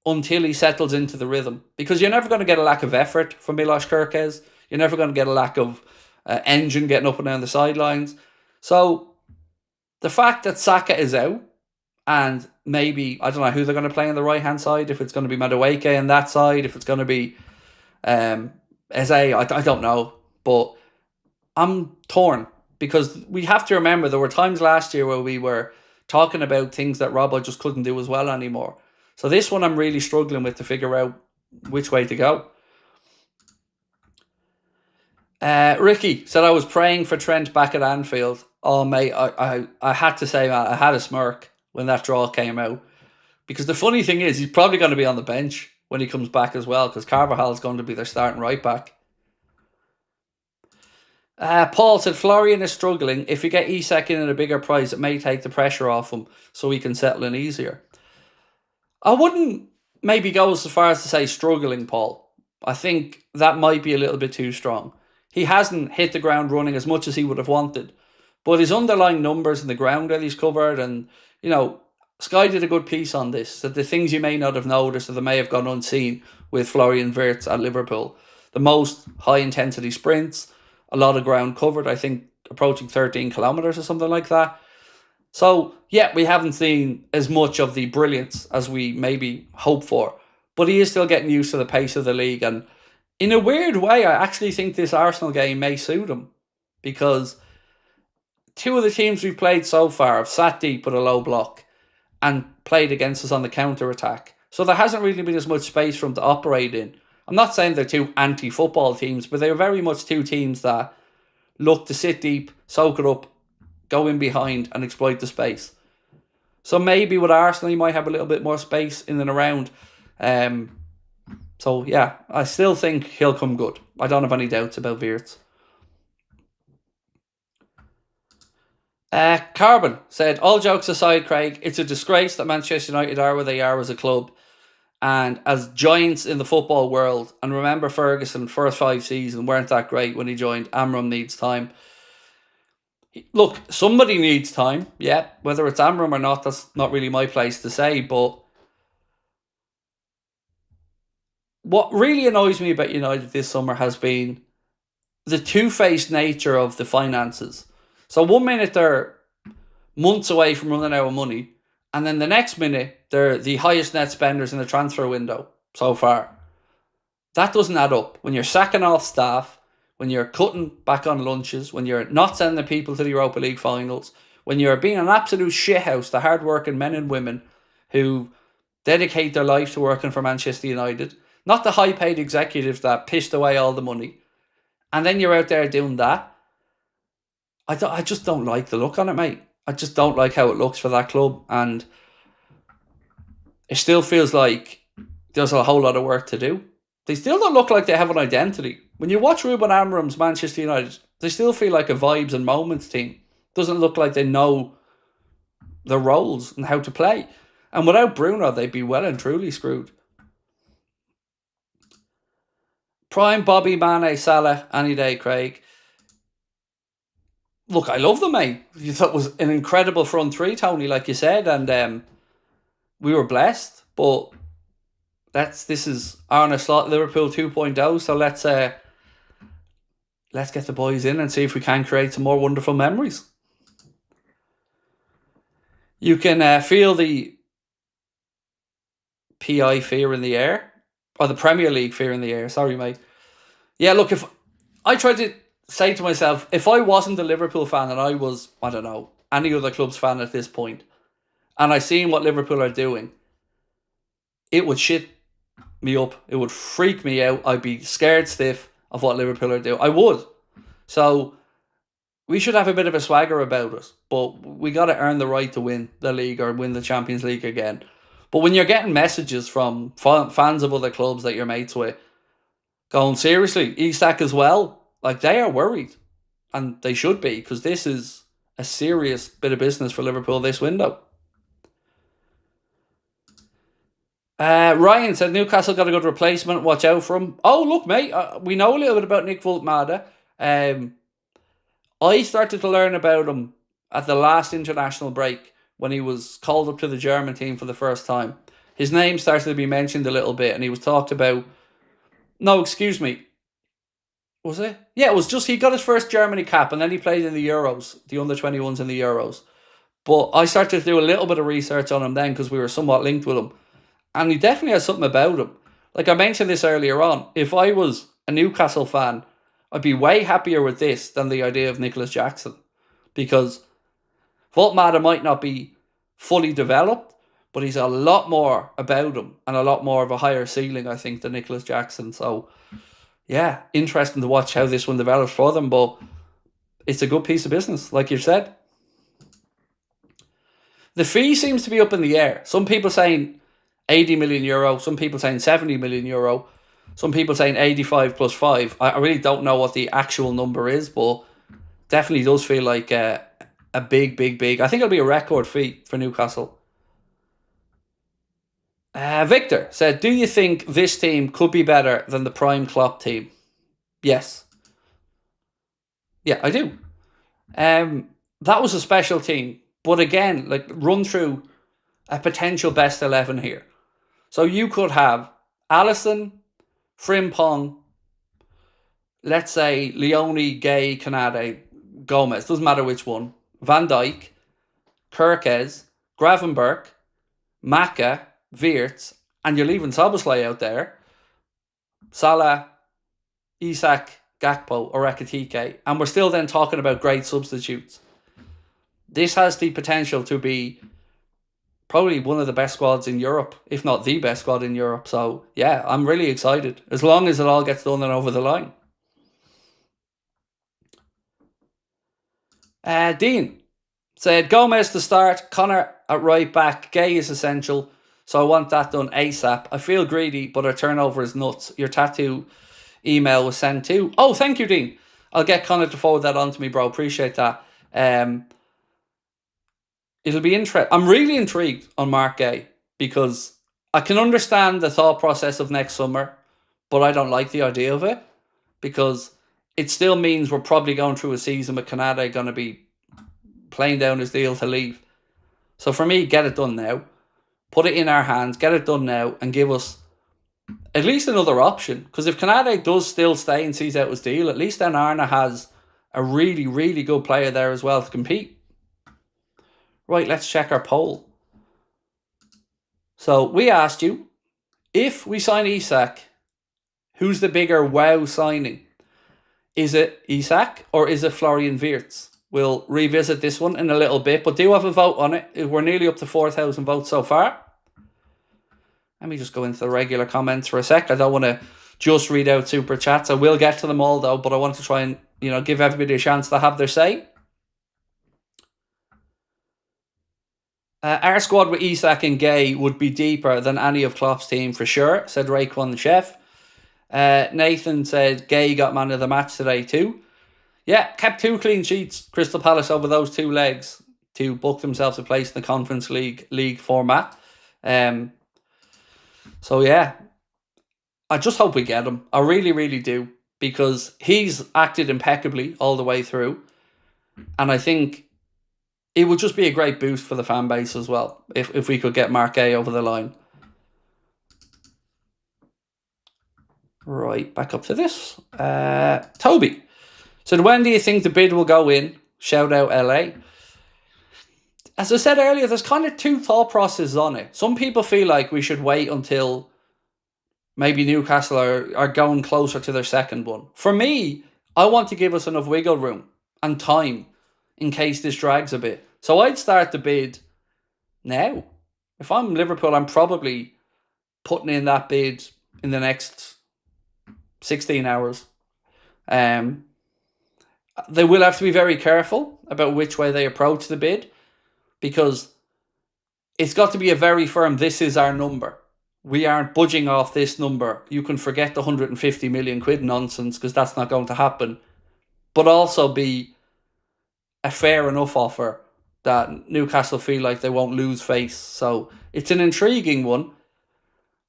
until he settles into the rhythm. Because you're never going to get a lack of effort from Milos Kirkes. You're never going to get a lack of engine getting up and down the sidelines. So the fact that Saka is out, and maybe, I don't know who they're going to play on the right-hand side, if it's going to be Madueke on that side, if it's going to be Eze, I don't know. But I'm torn, because we have to remember there were times last year where we were talking about things that Robbo just couldn't do as well anymore. So this one I'm really struggling with to figure out which way to go. Ricky said, I was praying for Trent back at Anfield. Oh, mate, I had to say, man, I had a smirk when that draw came out. Because the funny thing is, he's probably going to be on the bench when he comes back as well, because Carvajal's going to be their starting right back. Paul said, Florian is struggling. If you get Isak in at a bigger price, it may take the pressure off him so he can settle in easier. I wouldn't maybe go as far as to say struggling, Paul. I think that might be a little bit too strong. He hasn't hit the ground running as much as he would have wanted. But his underlying numbers in the ground that he's covered, and, you know, Sky did a good piece on this, that the things you may not have noticed or that may have gone unseen with Florian Wirtz at Liverpool. The most high-intensity sprints, a lot of ground covered, I think approaching 13 kilometres or something like that. So, yeah, we haven't seen as much of the brilliance as we maybe hope for. But he is still getting used to the pace of the league. And in a weird way, I actually think this Arsenal game may suit him. Because 2 of the teams we've played so far have sat deep with a low block and played against us on the counter-attack. So there hasn't really been as much space for them to operate in. I'm not saying they're two anti-football teams, but they're very much two teams that look to sit deep, soak it up, go in behind and exploit the space. So maybe with Arsenal, he might have a little bit more space in and around. So yeah, I still think he'll come good. I don't have any doubts about Wirtz. Carbon said, all jokes aside, Craig, it's a disgrace that Manchester United are where they are as a club and as giants in the football world. And remember Ferguson, first 5 seasons weren't that great when he joined. Amram needs time. Look, somebody needs time, yeah. Whether it's Amram or not, that's not really my place to say. But what really annoys me about United this summer has been the two-faced nature of the finances. So 1 minute they're months away from running out of money, and then the next minute they're the highest net spenders in the transfer window so far. That doesn't add up. When you're sacking off staff, when you're cutting back on lunches, when you're not sending people to the Europa League finals, when you're being an absolute shithouse to hard-working men and women who dedicate their life to working for Manchester United, not the high-paid executives that pissed away all the money, and then you're out there doing that. I just don't like the look on it, mate. I just don't like how it looks for that club, and it still feels like there's a whole lot of work to do. They still don't look like they have an identity. When you watch Ruben Amorim's Manchester United, they still feel like a vibes and moments team. Doesn't look like they know their roles and how to play. And without Bruno, they'd be well and truly screwed. Prime Bobby, Mane, Salah, any day, Craig. Look, I love them, mate. You thought it was an incredible front three, Tony, like you said, and we were blessed. But this is Arne Slot Liverpool 2.0. So let's get the boys in and see if we can create some more wonderful memories. You can feel the PI fear in the air, or the Premier League fear in the air. Sorry, mate. Yeah, look, if I tried to say to myself, if I wasn't a Liverpool fan and I was, I don't know, any other club's fan at this point, and I seen what Liverpool are doing, it would shit me up. It would freak me out. I'd be scared stiff of what Liverpool are doing. I would. So we should have a bit of a swagger about us, but we got to earn the right to win the league or win the Champions League again. But when you're getting messages from fans of other clubs that you're mates with, going, seriously, Isak as well, like they are worried. And they should be, because this is a serious bit of business for Liverpool this window. Ryan said Newcastle got a good replacement. Watch out for him. Oh, look, mate, we know a little bit about Nick Vultmada. I started to learn about him at the last international break when he was called up to the German team for the first time. His name started to be mentioned a little bit, and he was talked about. No, excuse me. Was it? Yeah, it was just he got his first Germany cap, and then he played in the Euros, the under-21s in the Euros. But I started to do a little bit of research on him then because we were somewhat linked with him. And he definitely has something about him. Like I mentioned this earlier on, if I was a Newcastle fan, I'd be way happier with this than the idea of Nicholas Jackson. Because Voltmata might not be fully developed, but he's a lot more about him and a lot more of a higher ceiling, I think, than Nicholas Jackson. So, yeah, interesting to watch how this one develops for them, but it's a good piece of business, like you've said. The fee seems to be up in the air. Some people saying 80 million euro, some people saying 70 million euro, some people saying 85 plus 5. I really don't know what the actual number is, but definitely does feel like a big. I think it'll be a record fee for Newcastle. Victor said, do you think this team could be better than the prime Klopp team? Yes. Yeah, I do. That was a special team. But again, like run through a potential best 11 here. So you could have Alisson, Frimpong, let's say Leone, Gay, Canade, Gomez, doesn't matter which one, Van Dijk, Kirkes, Gravenberch, Maka, Wirtz, and you're leaving Szoboszlai out there, Salah, Isak, Gakpo, or Ekitike, and we're still then talking about great substitutes. This has the potential to be probably one of the best squads in Europe, if not the best squad in Europe. So yeah, I'm really excited, as long as it all gets done and over the line. Dean said, Gomez to start, Connor at right back, Gay is essential, so I want that done ASAP. I feel greedy, but our turnover is nuts. Your tattoo email was sent too. Oh, thank you, Dean. I'll get Connor to forward that on to me, bro. Appreciate that. It'll be interesting. I'm really intrigued on Mark Gay, because I can understand the thought process of next summer, but I don't like the idea of it, because it still means we're probably going through a season with Canada going to be playing down his deal to leave. So for me, get it done now. Put it in our hands, get it done now, and give us at least another option. Because if Canada does still stay and sees out his deal, at least then Arna has a really, really good player there as well to compete. Right, let's check our poll. So we asked you, if we sign Isak, who's the bigger wow signing? Is it Isak or is it Florian Wirtz? We'll revisit this one in a little bit, but do have a vote on it. We're nearly up to 4,000 votes so far. Let me just go into the regular comments for a sec. I don't want to just read out super chats. I will get to them all though, but I want to try and, give everybody a chance to have their say. Our squad with Isak and Gay would be deeper than any of Klopp's team for sure, said Raekwon the chef. Nathan said Gay got man of the match today too. Yeah, kept 2 clean sheets, Crystal Palace, over those 2 legs to book themselves a place in the Conference League format. So yeah, I just hope we get him. I really, really do, because he's acted impeccably all the way through. And I think it would just be a great boost for the fan base as well, if we could get Mark Gay over the line. Right, back up to this. Toby said, when do you think the bid will go in? Shout out LA. As I said earlier, there's kind of 2 thought processes on it. Some people feel like we should wait until maybe Newcastle are going closer to their second one. For me, I want to give us enough wiggle room and time in case this drags a bit. So I'd start the bid now. If I'm Liverpool, I'm probably putting in that bid in the next 16 hours. They will have to be very careful about which way they approach the bid, because it's got to be a very firm, this is our number. We aren't budging off this number. You can forget the 150 million quid nonsense, because that's not going to happen. But also be a fair enough offer that Newcastle feel like they won't lose face. So it's an intriguing one.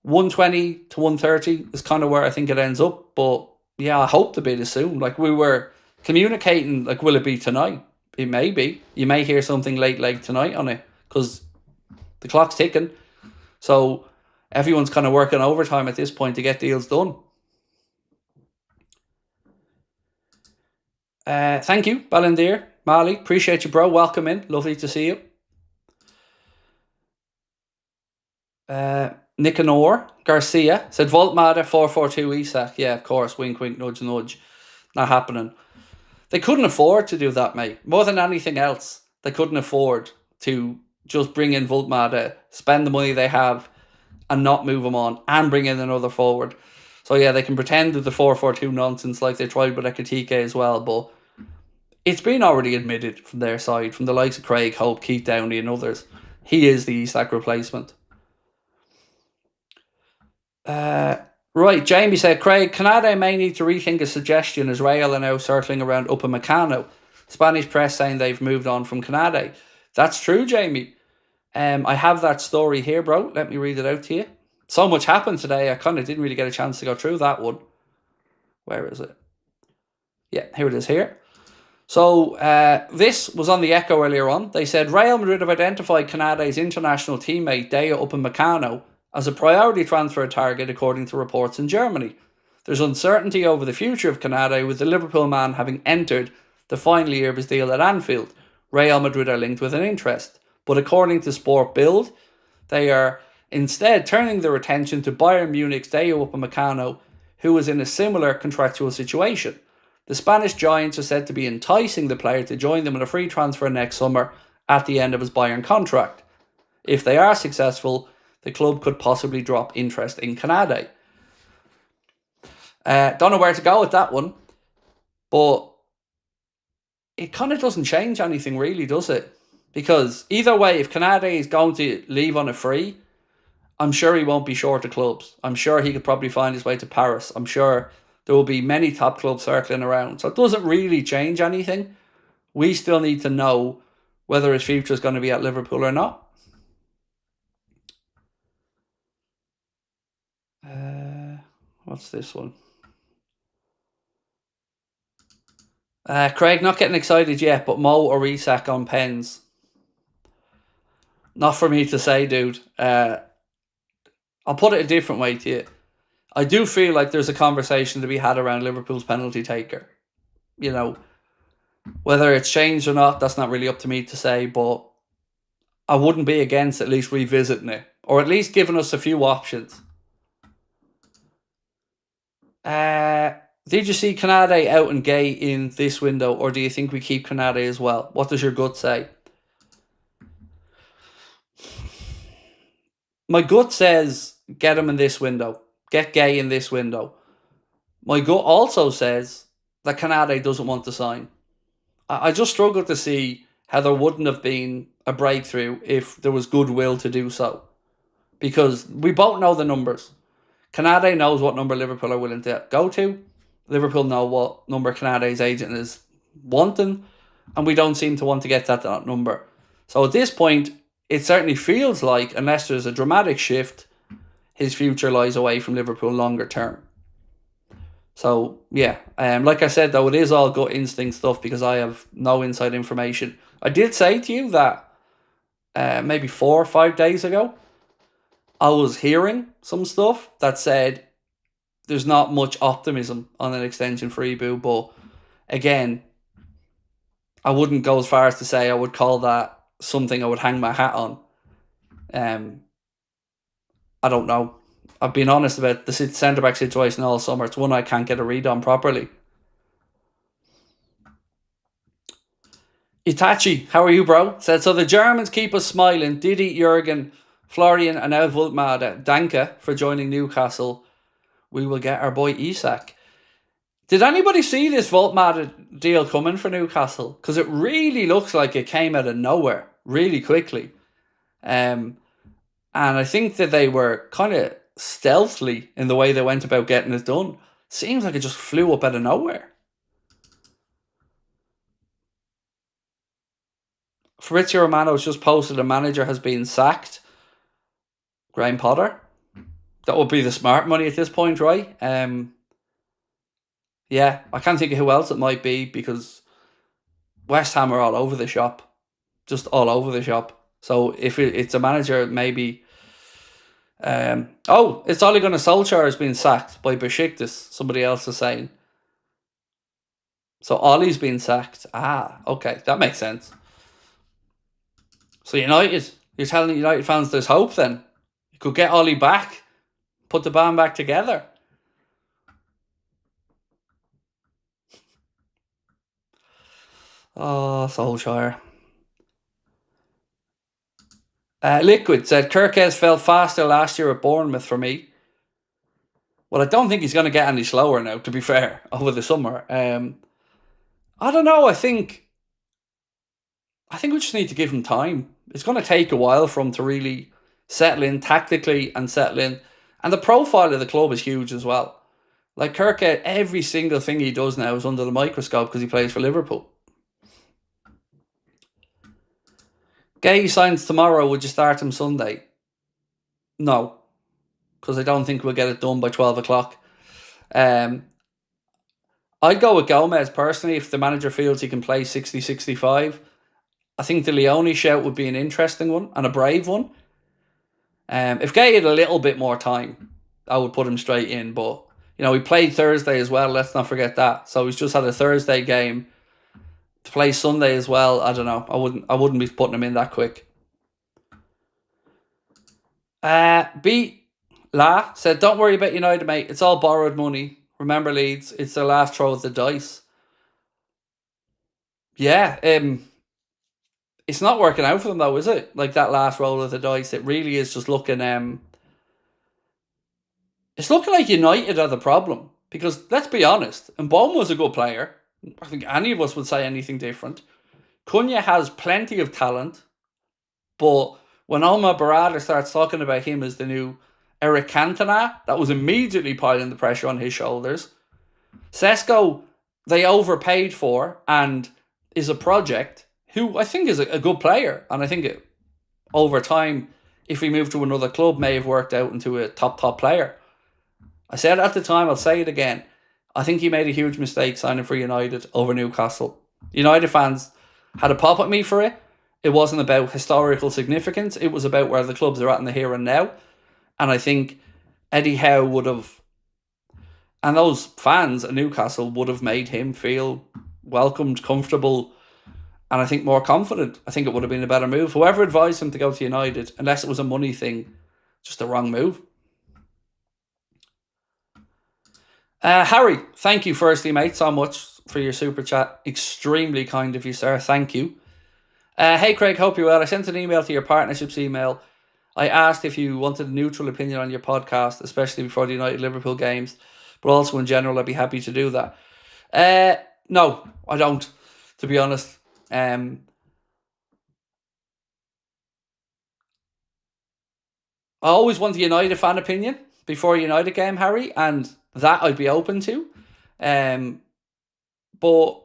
120 to 130 is kind of where I think it ends up. But yeah, I hope the bid is soon. Like, we were communicating, like, will it be tonight? It may be. You may hear something late tonight on it, because the clock's ticking. So everyone's kind of working overtime at this point to get deals done. Thank you, Ballandir. Mali, appreciate you, bro. Welcome in. Lovely to see you. Nicanor Garcia said, Voltmada 442 Isak. Yeah, of course. Wink, wink, nudge, nudge. Not happening. They couldn't afford to do that, mate. More than anything else, they couldn't afford to just bring in Voltmada, spend the money they have, and not move him on, and bring in another forward. So yeah, they can pretend with the 4-4-2 nonsense like they tried with Ekitike as well, but it's been already admitted from their side, from the likes of Craig Hope, Keith Downey and others. He is the Isak replacement. Right, Jamie said, Craig, Canada may need to rethink a suggestion as Real are now circling around Upamecano. Spanish press saying they've moved on from Canada. That's true, Jamie. I have that story here, bro. Let me read it out to you. So much happened today, I kind of didn't really get a chance to go through that one. Where is it? Yeah, here it is here. So this was on the Echo earlier on. They said Real Madrid have identified Canada's international teammate Daya Upamecano as a priority transfer target, according to reports in Germany. There's uncertainty over the future of Canada, with the Liverpool man having entered the final year of his deal at Anfield. Real Madrid are linked with an interest. But according to Sport Bild, they are instead turning their attention to Bayern Munich's Daya Upamecano, who is in a similar contractual situation. The Spanish Giants are said to be enticing the player to join them in a free transfer next summer at the end of his Bayern contract. If they are successful, the club could possibly drop interest in Canade. Don't know where to go with that one, but it kind of doesn't change anything really, does it? Because either way, if Canade is going to leave on a free, I'm sure he won't be short of clubs. I'm sure he could probably find his way to Paris. I'm sure there will be many top clubs circling around. So it doesn't really change anything. We still need to know whether his future is going to be at Liverpool or not. What's this one? Craig, not getting excited yet, but Mo or Isak on pens. Not for me to say, dude. I'll put it a different way to you. I do feel like there's a conversation to be had around Liverpool's penalty taker. You know, whether it's changed or not, that's not really up to me to say, but I wouldn't be against at least revisiting it, or at least giving us a few options. Did you see Canade out and Gay in this window, or do you think we keep Canade as well? What does your gut say? My gut says get him in this window. Get Gay in this window. My gut also says that Canade doesn't want to sign. I just struggle to see how there wouldn't have been a breakthrough if there was goodwill to do so. Because we both know the numbers. Canade knows what number Liverpool are willing to go to. Liverpool know what number Canade's agent is wanting. And we don't seem to want to get that number. So at this point, it certainly feels like, unless there's a dramatic shift, his future lies away from Liverpool longer term. So, yeah. Like I said, though, it is all gut instinct stuff because I have no inside information. I did say to you that maybe 4 or 5 days ago, I was hearing some stuff that said there's not much optimism on an extension for Ibu, but again, I wouldn't go as far as to say I would call that something I would hang my hat on. I don't know. I've been honest about the centre-back situation all summer. It's one I can't get a read on properly. Itachi, how are you, bro? Said, so the Germans keep us smiling. Didi, Jurgen, Florian and now Wultmade. Danke for joining Newcastle. We will get our boy Isak. Did anybody see this Wultmade deal coming for Newcastle? Because it really looks like it came out of nowhere really quickly. And I think that they were kind of stealthily in the way they went about getting it done. Seems like it just flew up out of nowhere. Fabrizio Romano's just posted a manager has been sacked. Graham Potter. That would be the smart money at this point, right? Yeah, I can't think of who else it might be because West Ham are all over the shop. Just all over the shop. So if it's a manager, maybe... it's Ole Gunnar Solskjaer has been sacked by Besiktas, somebody else is saying. So Ollie's been sacked. Okay, that makes sense. So United, you're telling United fans there's hope then? You could get Ollie back, put the band back together. Oh, Solskjaer. Liquid said, Kirkes fell faster last year at Bournemouth for me. Well, I don't think he's going to get any slower now, to be fair, over the summer. I don't know. I think we just need to give him time. It's going to take a while for him to really settle in tactically and settle in. And the profile of the club is huge as well. Like Kirkes, every single thing he does now is under the microscope because he plays for Liverpool. Gay signs tomorrow. Would you start him Sunday? No. Because I don't think we'll get it done by 12 o'clock. I'd go with Gomez personally if the manager feels he can play 60-65. I think the Leone shout would be an interesting one and a brave one. If Gay had a little bit more time, I would put him straight in. But, he played Thursday as well. Let's not forget that. So he's just had a Thursday game. To play Sunday as well, I don't know. I wouldn't be putting him in that quick. B. La said, don't worry about United, mate. It's all borrowed money. Remember, Leeds, it's their last throw of the dice. Yeah, it's not working out for them though, is it? Like that last roll of the dice, it really is just looking. It's looking like United are the problem because let's be honest, Mboma was a good player. I think any of us would say anything different. Cunha has plenty of talent, but when Omar Barada starts talking about him as the new Eric Cantona, that was immediately piling the pressure on his shoulders. Sesko, they overpaid for and is a project who I think is a good player. And I think over time, if he moved to another club, may have worked out into a top player. I said it at the time, I'll say it again. I think he made a huge mistake signing for United over Newcastle. United fans had a pop at me for it. It wasn't about historical significance. It was about where the clubs are at in the here and now. And I think Eddie Howe would have, and those fans at Newcastle would have made him feel welcomed, comfortable, and I think more confident. I think it would have been a better move. Whoever advised him to go to United, unless it was a money thing, just the wrong move. Harry, thank you firstly, mate, so much for your super chat. Extremely kind of you, sir. Thank you. Hey, Craig, hope you're well. I sent an email to your partnerships email. I asked if you wanted a neutral opinion on your podcast, especially before the United-Liverpool games, but also in general, I'd be happy to do that. No, I don't, to be honest. I always want the United fan opinion before a United game, Harry, and that I'd be open to. But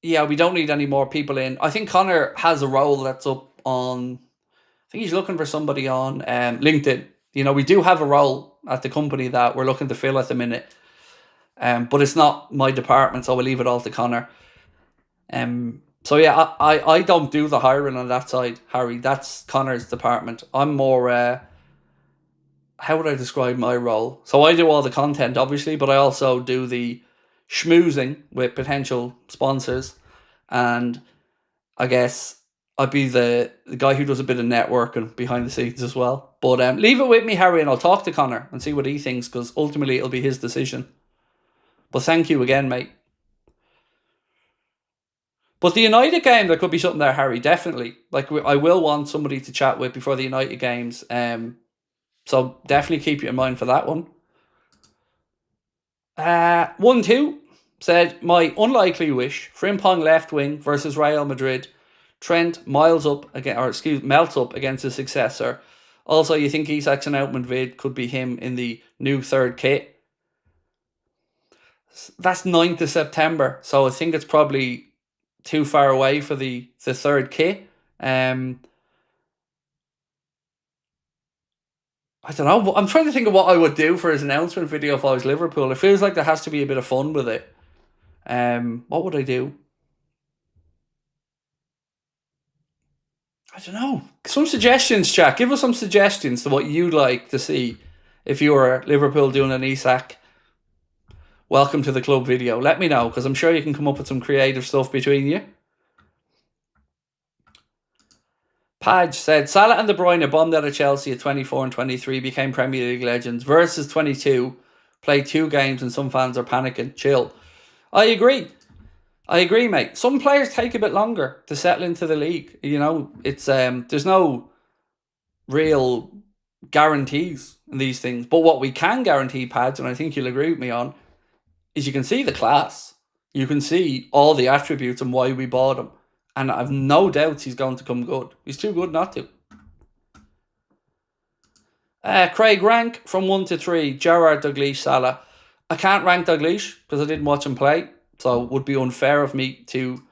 yeah, we don't need any more people in. I think Connor has a role that's up on, I think he's looking for somebody on LinkedIn. We do have a role at the company that we're looking to fill at the minute. But it's not my department, so I'll leave it all to Connor. So yeah, I don't do the hiring on that side, Harry. That's Connor's department. I'm more, how would I describe my role? So I do all the content, obviously, but I also do the schmoozing with potential sponsors. And I guess I'd be the guy who does a bit of networking behind the scenes as well. But leave it with me, Harry, and I'll talk to Connor and see what he thinks, because ultimately it'll be his decision. But thank you again, mate. But the United game, there could be something there, Harry, definitely. Like, I will want somebody to chat with before the United games. So definitely keep you in mind for that one. 1-2 said, my unlikely wish, Frimpong left wing versus Real Madrid. Trent melts up against his successor. Also, you think Isak's announcement vid could be him in the new third kit? That's 9th of September, so I think it's probably too far away for the third kit. I don't know. I'm trying to think of what I would do for his announcement video if I was Liverpool. It feels like there has to be a bit of fun with it. What would I do? I don't know. Some suggestions, chat. Give us some suggestions to what you'd like to see if you were Liverpool doing an Isak welcome to the club video. Let me know, because I'm sure you can come up with some creative stuff between you. Padge said, Salah and De Bruyne bombed out of Chelsea at 24 and 23, became Premier League legends, versus 22, played 2 games and some fans are panicking. Chill. I agree, mate. Some players take a bit longer to settle into the league. It's there's no real guarantees in these things. But what we can guarantee, Padge, and I think you'll agree with me on, is you can see the class. You can see all the attributes and why we bought him. And I've no doubts he's going to come good. He's too good not to. Craig, rank from 1 to 3. Gerrard, Dalglish, Salah. I can't rank Dalglish because I didn't watch him play. So it would be unfair of me to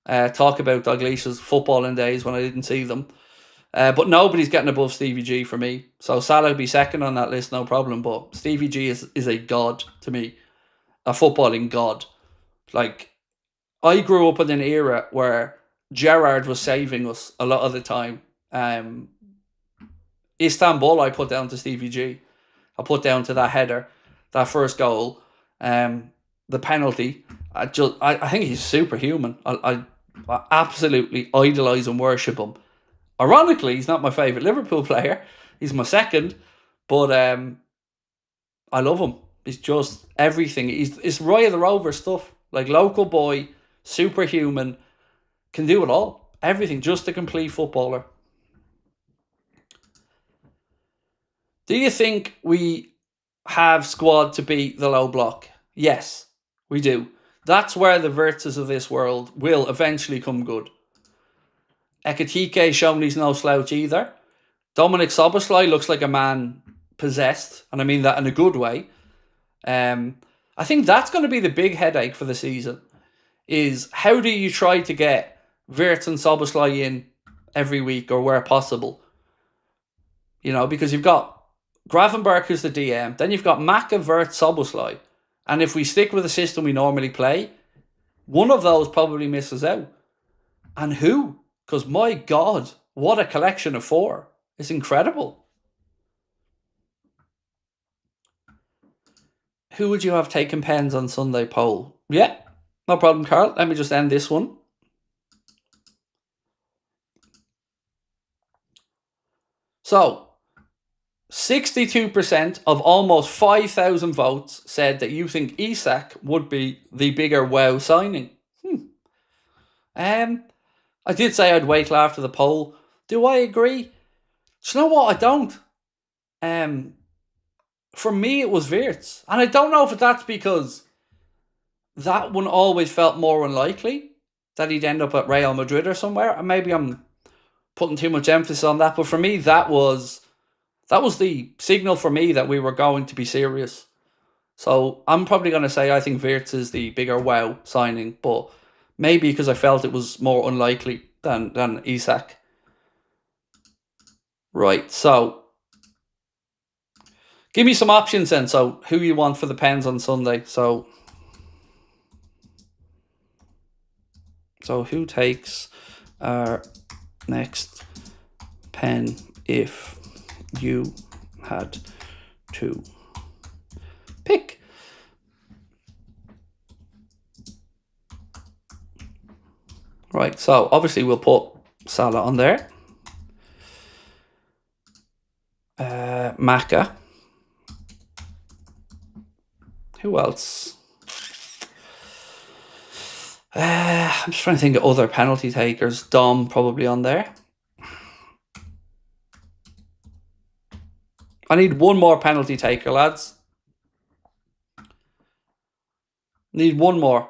talk about Dalglish's footballing days when I didn't see them. But nobody's getting above Stevie G for me. So Salah would be second on that list, no problem. But Stevie G is a god to me. A footballing god. Like, I grew up in an era where Gerrard was saving us a lot of the time. Istanbul, I put down to Stevie G. I put down to that header, that first goal, the penalty. I think he's superhuman. I absolutely idolise and worship him. Ironically, he's not my favourite Liverpool player. He's my second, but I love him. He's just everything. It's Roy of the Rover stuff. Like, local boy, superhuman, can do it all. Everything. Just a complete footballer. Do you think we have squad to beat the low block? Yes, we do. That's where the Virtus of this world will eventually come good. Ekitike shown he's no slouch either. Dominic Soboslai looks like a man possessed, and I mean that in a good way. I think that's going to be the big headache for the season, is how do you try to get Wirtz and Soboslai in every week or where possible? You know, because you've got Gravenberg who's the DM, then you've got Maka, Wirtz, Soboslai, and if we stick with the system we normally play, one of those probably misses out. And who? Because my God, what a collection of four. It's incredible. Who would you have taken pens on Sunday poll? Yeah, no problem, Carl. Let me just end this one. So, 62% of almost 5,000 votes said that you think Isak would be the bigger wow signing. I did say I'd wait till after the poll. Do I agree? Do you know what? I don't. For me, it was Wirtz. And I don't know if that's because that one always felt more unlikely that he'd end up at Real Madrid or somewhere. And maybe I'm putting too much emphasis on that. But for me, that was the signal for me that we were going to be serious. So I'm probably going to say I think Wirtz is the bigger wow signing. But maybe because I felt it was more unlikely than Isak. Right, so give me some options then. So who you want for the pens on Sunday. So who takes our next pen if you had to pick? Right, so obviously we'll put Salah on there. Maka. Who else? I'm just trying to think of other penalty takers. Dom probably on there. I need one more penalty taker, lads. Need one more.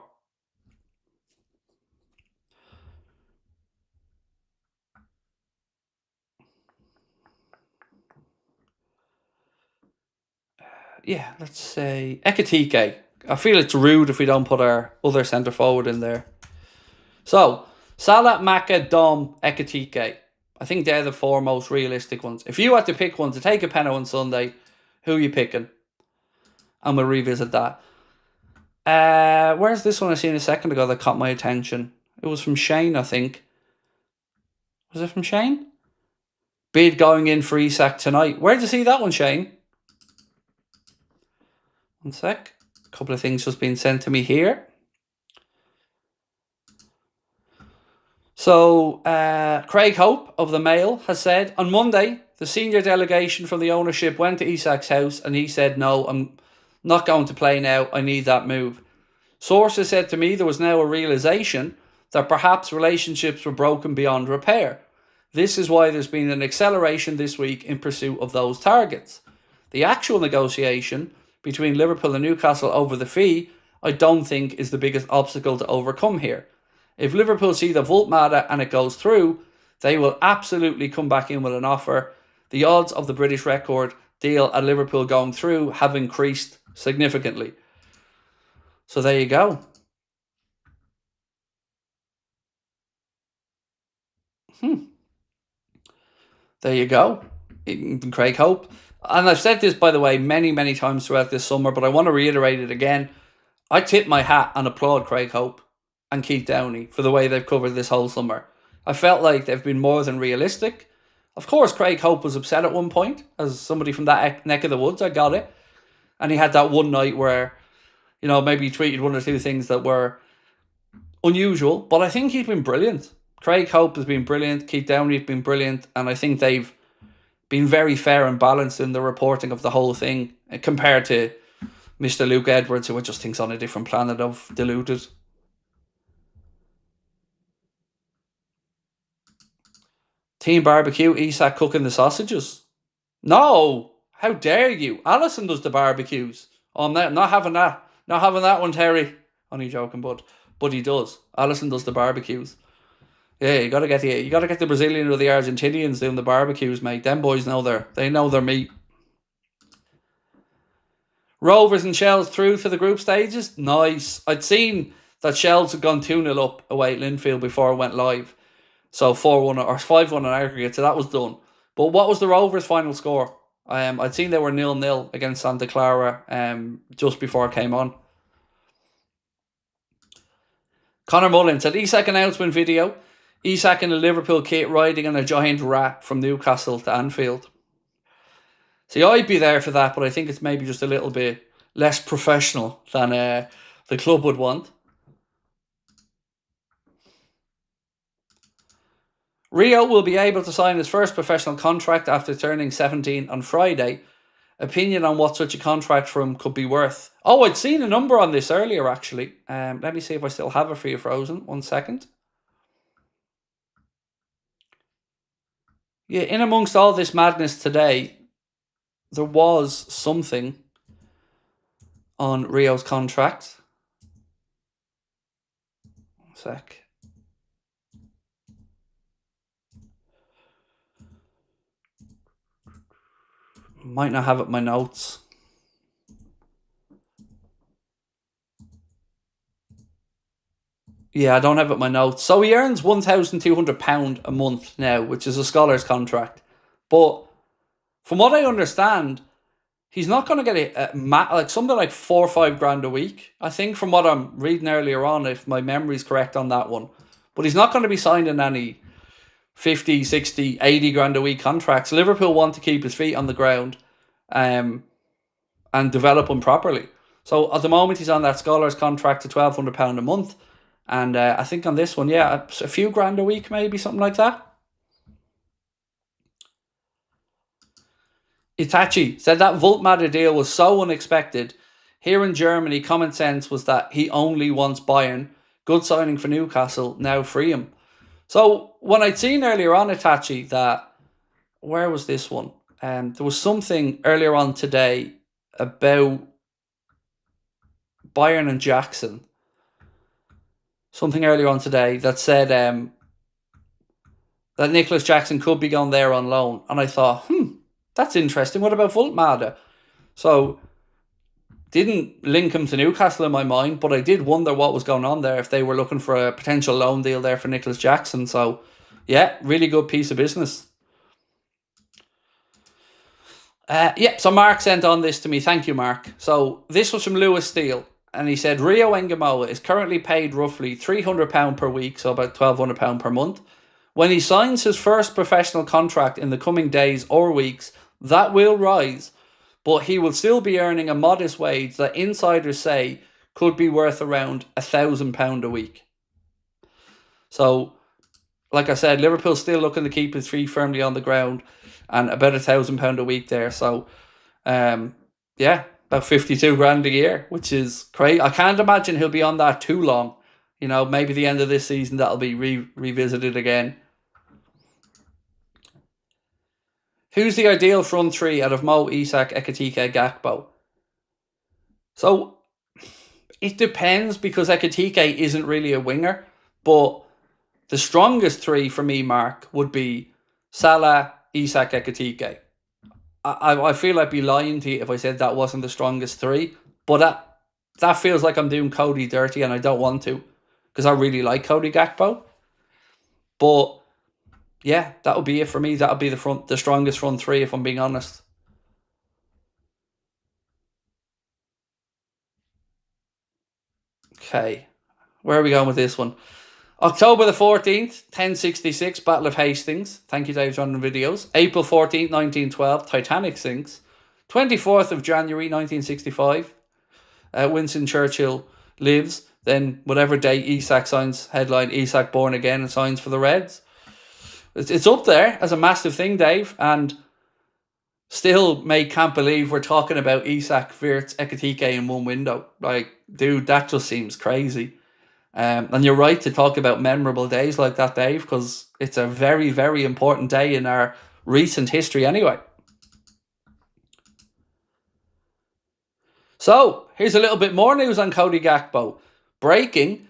Yeah, let's say Ekitike. I feel it's rude if we don't put our other centre forward in there. So, Salah, Maka, Dom, Ekitike. I think they're the four most realistic ones. If you had to pick one to take a pen on Sunday, who are you picking? And we'll revisit that. Where's this one I seen a second ago that caught my attention? It was from Shane, I think. Was it from Shane? Bid going in for Isak tonight. Where'd you see that one, Shane? One sec. A couple of things just been sent to me here. So, Craig Hope of the Mail has said, on Monday, the senior delegation from the ownership went to Isak's house and he said, no, I'm not going to play now. I need that move. Sources said to me there was now a realization that perhaps relationships were broken beyond repair. This is why there's been an acceleration this week in pursuit of those targets. The actual negotiation between Liverpool and Newcastle over the fee, I don't think is the biggest obstacle to overcome here. If Liverpool see the Voltmata and it goes through, they will absolutely come back in with an offer. The odds of the British record deal at Liverpool going through have increased significantly. So there you go. There you go. Craig Hope. And I've said this, by the way, many, many times throughout this summer, but I want to reiterate it again. I tip my hat and applaud Craig Hope and Keith Downey for the way they've covered this whole summer. I felt like they've been more than realistic. Of course, Craig Hope was upset at one point. As somebody from that neck of the woods, I got it. And he had that one night where, you know, maybe he tweeted one or two things that were unusual. But I think he's been brilliant. Craig Hope has been brilliant. Keith Downey has been brilliant. And I think they've been very fair and balanced in the reporting of the whole thing compared to Mr. Luke Edwards, who I just think's on a different planet of deluded. Team barbecue, Isak cooking the sausages. No, how dare you? Alison does the barbecues. Oh, I'm not having that. Not having that one, Terry. Only joking, but he does. Alison does the barbecues. Yeah, you gotta get the Brazilian or the Argentinians doing the barbecues, mate. Them boys know their meat. Rovers and Shells through to the group stages. Nice. I'd seen that Shells had gone 2-0 up away at Linfield before it went live. So 4-1 or 5-1 in aggregate, so that was done. But what was the Rovers' final score? I'd seen they were 0-0 against Santa Clara just before it came on. Connor Mullin said, Isak announcement video. Isak in a Liverpool kit riding on a giant rat from Newcastle to Anfield. See, I'd be there for that, but I think it's maybe just a little bit less professional than the club would want. Rio will be able to sign his first professional contract after turning 17 on Friday. Opinion on what such a contract for him could be worth. Oh, I'd seen a number on this earlier, actually. Let me see if I still have it for you, Frozen. 1 second. Yeah, in amongst all this madness today, there was something on Rio's contract. 1 sec. Might not have it in my notes. Yeah, I don't have it in my notes. So he earns £1,200 a month now, which is a scholar's contract. But from what I understand, he's not going to get something like 4 or 5 grand a week. I think from what I'm reading earlier on, if my memory's correct on that one. But he's not going to be signing any 50, 60, 80 grand a week contracts. Liverpool want to keep his feet on the ground and develop him properly. So at the moment, he's on that scholar's contract to £1,200 a month. And I think on this one, yeah, a few grand a week, maybe, something like that. Itachi said that Voltmatter deal was so unexpected. Here in Germany, common sense was that he only wants Bayern. Good signing for Newcastle, now free him. So when I'd seen earlier on, Itachi, that, where was this one? There was something earlier on today about Bayern and Jackson. Something earlier on today that said that Nicholas Jackson could be going there on loan. And I thought, that's interesting. What about Voltmatter? So, didn't link him to Newcastle in my mind, but I did wonder what was going on there, if they were looking for a potential loan deal there for Nicholas Jackson. So, yeah, really good piece of business. So Mark sent on this to me. Thank you, Mark. So, this was from Lewis Steele. And he said, Rio Engamoa is currently paid roughly £300 per week, so about £1,200 per month. When he signs his first professional contract in the coming days or weeks, that will rise, but he will still be earning a modest wage that insiders say could be worth around £1,000 a week. So, like I said, Liverpool's still looking to keep his feet firmly on the ground, and about £1,000 a week there. So, yeah, about 52 grand a year, which is crazy. I can't imagine he'll be on that too long. You know, maybe the end of this season that'll be revisited again. Who's the ideal front three out of Mo, Isak, Ekitike, Gakpo? So, it depends, because Ekitike isn't really a winger, but the strongest three for me, Mark, would be Salah, Isak, Ekitike. I feel I'd be lying to you if I said that wasn't the strongest three, but that feels like I'm doing Cody dirty, and I don't want to, because I really like Cody Gakpo. But yeah, that would be it for me. That would be the strongest front three, if I'm being honest. Okay, where are we going with this one? October the 14th, 1066, Battle of Hastings. Thank you, Dave John Videos. April 14th, 1912, Titanic sinks. 24th of January, 1965, Winston Churchill lives. Then whatever day Isak signs, headline, Isak born again and signs for the Reds. It's up there as a massive thing, Dave, and still, mate, can't believe we're talking about Isak, Wirtz, Ekitike in one window. Like, dude, that just seems crazy. And you're right to talk about memorable days like that, Dave, because it's a very, very important day in our recent history anyway. So, here's a little bit more news on Cody Gakpo. Breaking,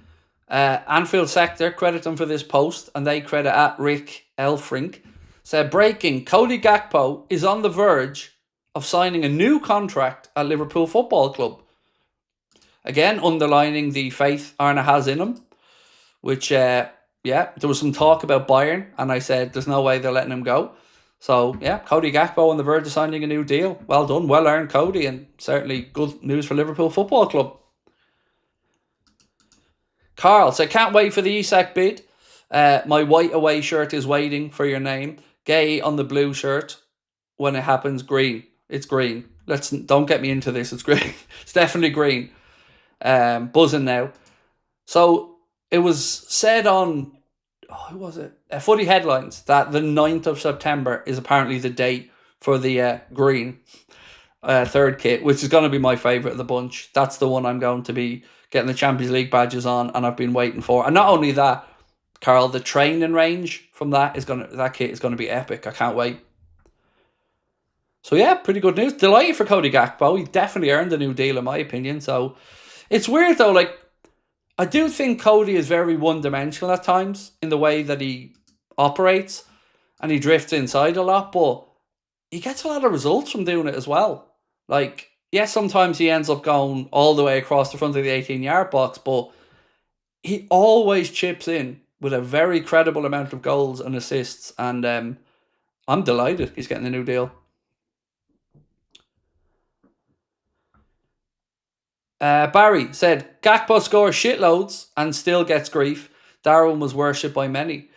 Anfield Sector credit them for this post, and they credit at Rick Elfrink. Said, breaking, Cody Gakpo is on the verge of signing a new contract at Liverpool Football Club. Again, underlining the faith Arne has in him, which, there was some talk about Bayern, and I said there's no way they're letting him go. So, Cody Gakpo on the verge of signing a new deal. Well done, well earned, Cody, and certainly good news for Liverpool Football Club. Carl said, can't wait for the Isak bid. My white away shirt is waiting for your name. Gay on the blue shirt. When it happens, green. It's green. Don't get me into this. It's green. It's definitely green. Buzzing now. So it was said on, who was it? Footy Headlines that the 9th of September is apparently the date for the green third kit, which is going to be my favourite of the bunch. That's the one I'm going to be getting the Champions League badges on, and I've been waiting for. And not only that, Carl, the training range from that kit is going to be epic. I can't wait. So yeah, pretty good news. Delighted for Cody Gakpo. He definitely earned a new deal in my opinion. So it's weird though, like, I do think Cody is very one-dimensional at times in the way that he operates, and he drifts inside a lot, but he gets a lot of results from doing it as well. Like, yes, sometimes he ends up going all the way across the front of the 18-yard box, but he always chips in with a very credible amount of goals and assists, and I'm delighted he's getting a new deal. Barry said, Gakpo scores shitloads and still gets grief. Darwin was worshipped by many.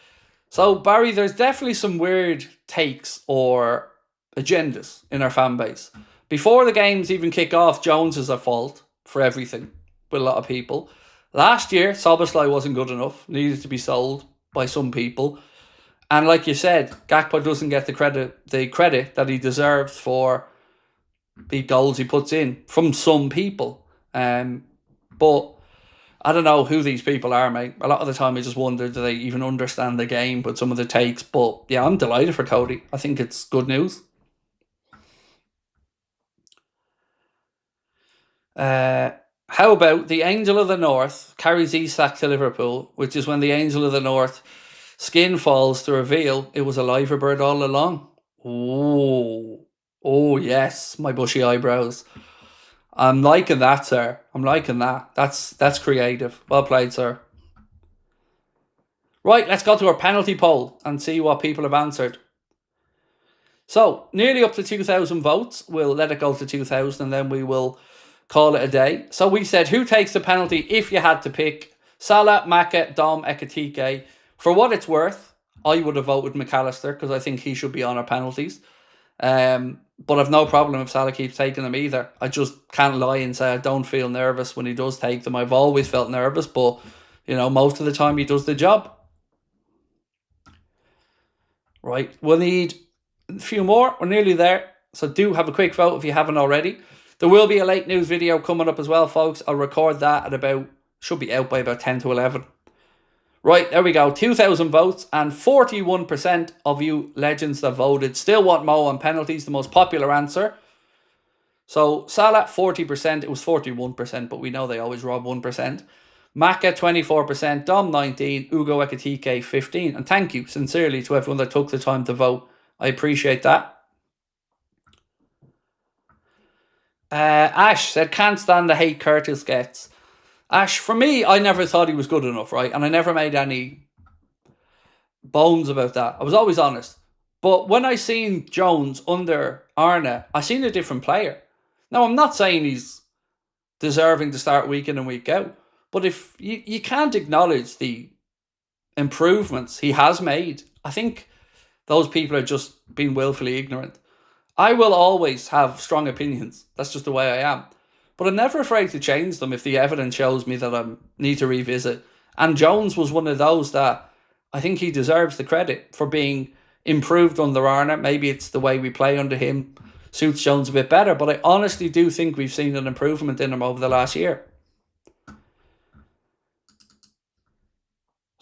So, Barry, there's definitely some weird takes or agendas in our fan base. Before the games even kick off, Jones is at fault for everything with a lot of people. Last year, Szoboszlai wasn't good enough, needed to be sold by some people. And like you said, Gakpo doesn't get the credit that he deserves for the goals he puts in from some people. But I don't know who these people are, mate. A lot of the time I just wonder, do they even understand the game with some of the takes? But yeah, I'm delighted for Cody. I think it's good news. How about the Angel of the North carries Isak to Liverpool, which is when the Angel of the North skin falls to reveal it was a liver bird all along. Oh yes, my bushy eyebrows. I'm liking that, sir. I'm liking that. That's creative. Well played, sir. Right, let's go to our penalty poll and see what people have answered. So, nearly up to 2,000 votes. We'll let it go to 2,000 and then we will call it a day. So we said, who takes the penalty if you had to pick? Salah, Maka, Dom, Ekitike. For what it's worth, I would have voted McAllister because I think he should be on our penalties. But I've no problem if Salah keeps taking them either. I just can't lie and say I don't feel nervous when he does take them. I've always felt nervous, but, most of the time he does the job. Right, we'll need a few more. We're nearly there. So do have a quick vote if you haven't already. There will be a late news video coming up as well, folks. I'll record that at should be out by about 10 to 11. Right, there we go. 2,000 votes and 41% of you legends that voted still want Mo on penalties, the most popular answer. So Salah, 40%. It was 41%, but we know they always rob 1%. Maka, 24%. Dom, 19%. Ugo Ekitike, 15%. And thank you sincerely to everyone that took the time to vote. I appreciate that. Ash said, can't stand the hate Curtis gets. Ash, for me, I never thought he was good enough, right? And I never made any bones about that. I was always honest. But when I seen Jones under Arne, I seen a different player. Now, I'm not saying he's deserving to start week in and week out. But if you can't acknowledge the improvements he has made, I think those people are just being willfully ignorant. I will always have strong opinions. That's just the way I am. But I'm never afraid to change them if the evidence shows me that I need to revisit. And Jones was one of those that I think he deserves the credit for being improved under Arne. Maybe it's the way we play under him suits Jones a bit better. But I honestly do think we've seen an improvement in him over the last year.